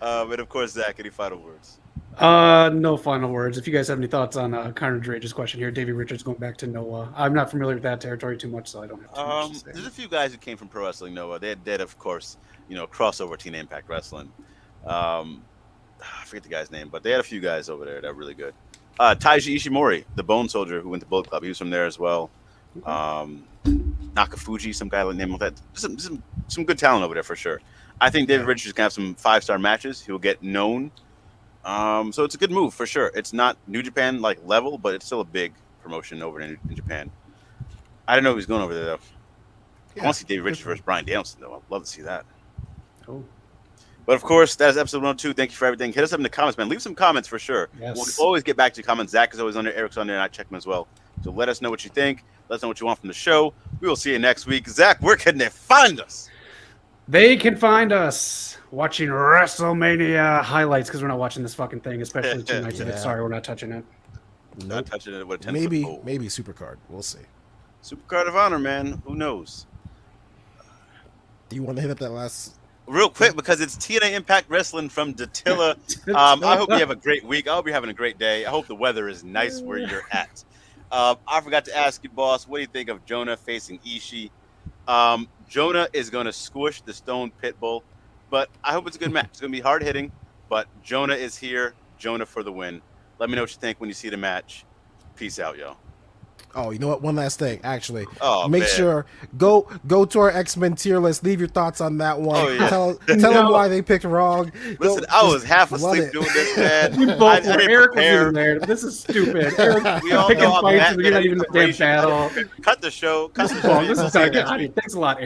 And of course, Zach, any final words? No final words. If you guys have any thoughts on Carnage Rage's question here, Davey Richards going back to Noah. I'm not familiar with that territory too much, so I don't have too much to say. There's a few guys who came from Pro Wrestling Noah. They had, of course, crossover Teen Impact Wrestling. I forget the guy's name, but they had a few guys over there that are really good. Taiji Ishimori, the Bone Soldier who went to Bullet Club, he was from there as well. Nakafuji, some guy like name like that. Some good talent over there for sure. I think David Richards can have some 5-star matches. He'll get known. So it's a good move for sure. It's not New Japan like level, but it's still a big promotion over in Japan. I didn't know he was going over there though. I want to see David Richards versus Bryan Danielson though. I'd love to see that. Oh. But of course, that is episode 102. Thank you for everything. Hit us up in the comments, man. Leave some comments for sure. Yes. We'll always get back to your comments. Zach is always on there. Eric's on there, and I check them as well. So let us know what you think. Let us know what you want from the show. We will see you next week. Zach, where can they find us? They can find us watching WrestleMania highlights because we're not watching this fucking thing, especially 2 nights of it. Sorry, we're not touching it. Not touching it with a 10 Maybe Supercard. We'll see. Supercard of Honor, man. Who knows? Do you want to hit up that last real quick because it's TNA Impact Wrestling from Datilla. I hope you have a great week. I hope you're having a great day. I hope the weather is nice where you're at. I forgot to ask you, boss, what do you think of Jonah facing Ishii? Jonah is going to squish the Stone Pitbull, but I hope it's a good match. It's going to be hard hitting, but Jonah is here. Jonah for the win. Let me know what you think when you see the match. Peace out, yo. Oh, you know what? One last thing, actually. Oh, Make man. sure go to our X-Men tier list. Leave your thoughts on that one. Oh, yeah. Tell them why they picked wrong. Listen, I was half asleep doing this, man. We both I were. didn't Eric was prepare. in there. This is stupid. Eric We all picking know I'm fights mad and you're not even in the damn preparation. battle. Cut the show. Cut the This show. is Thanks a lot,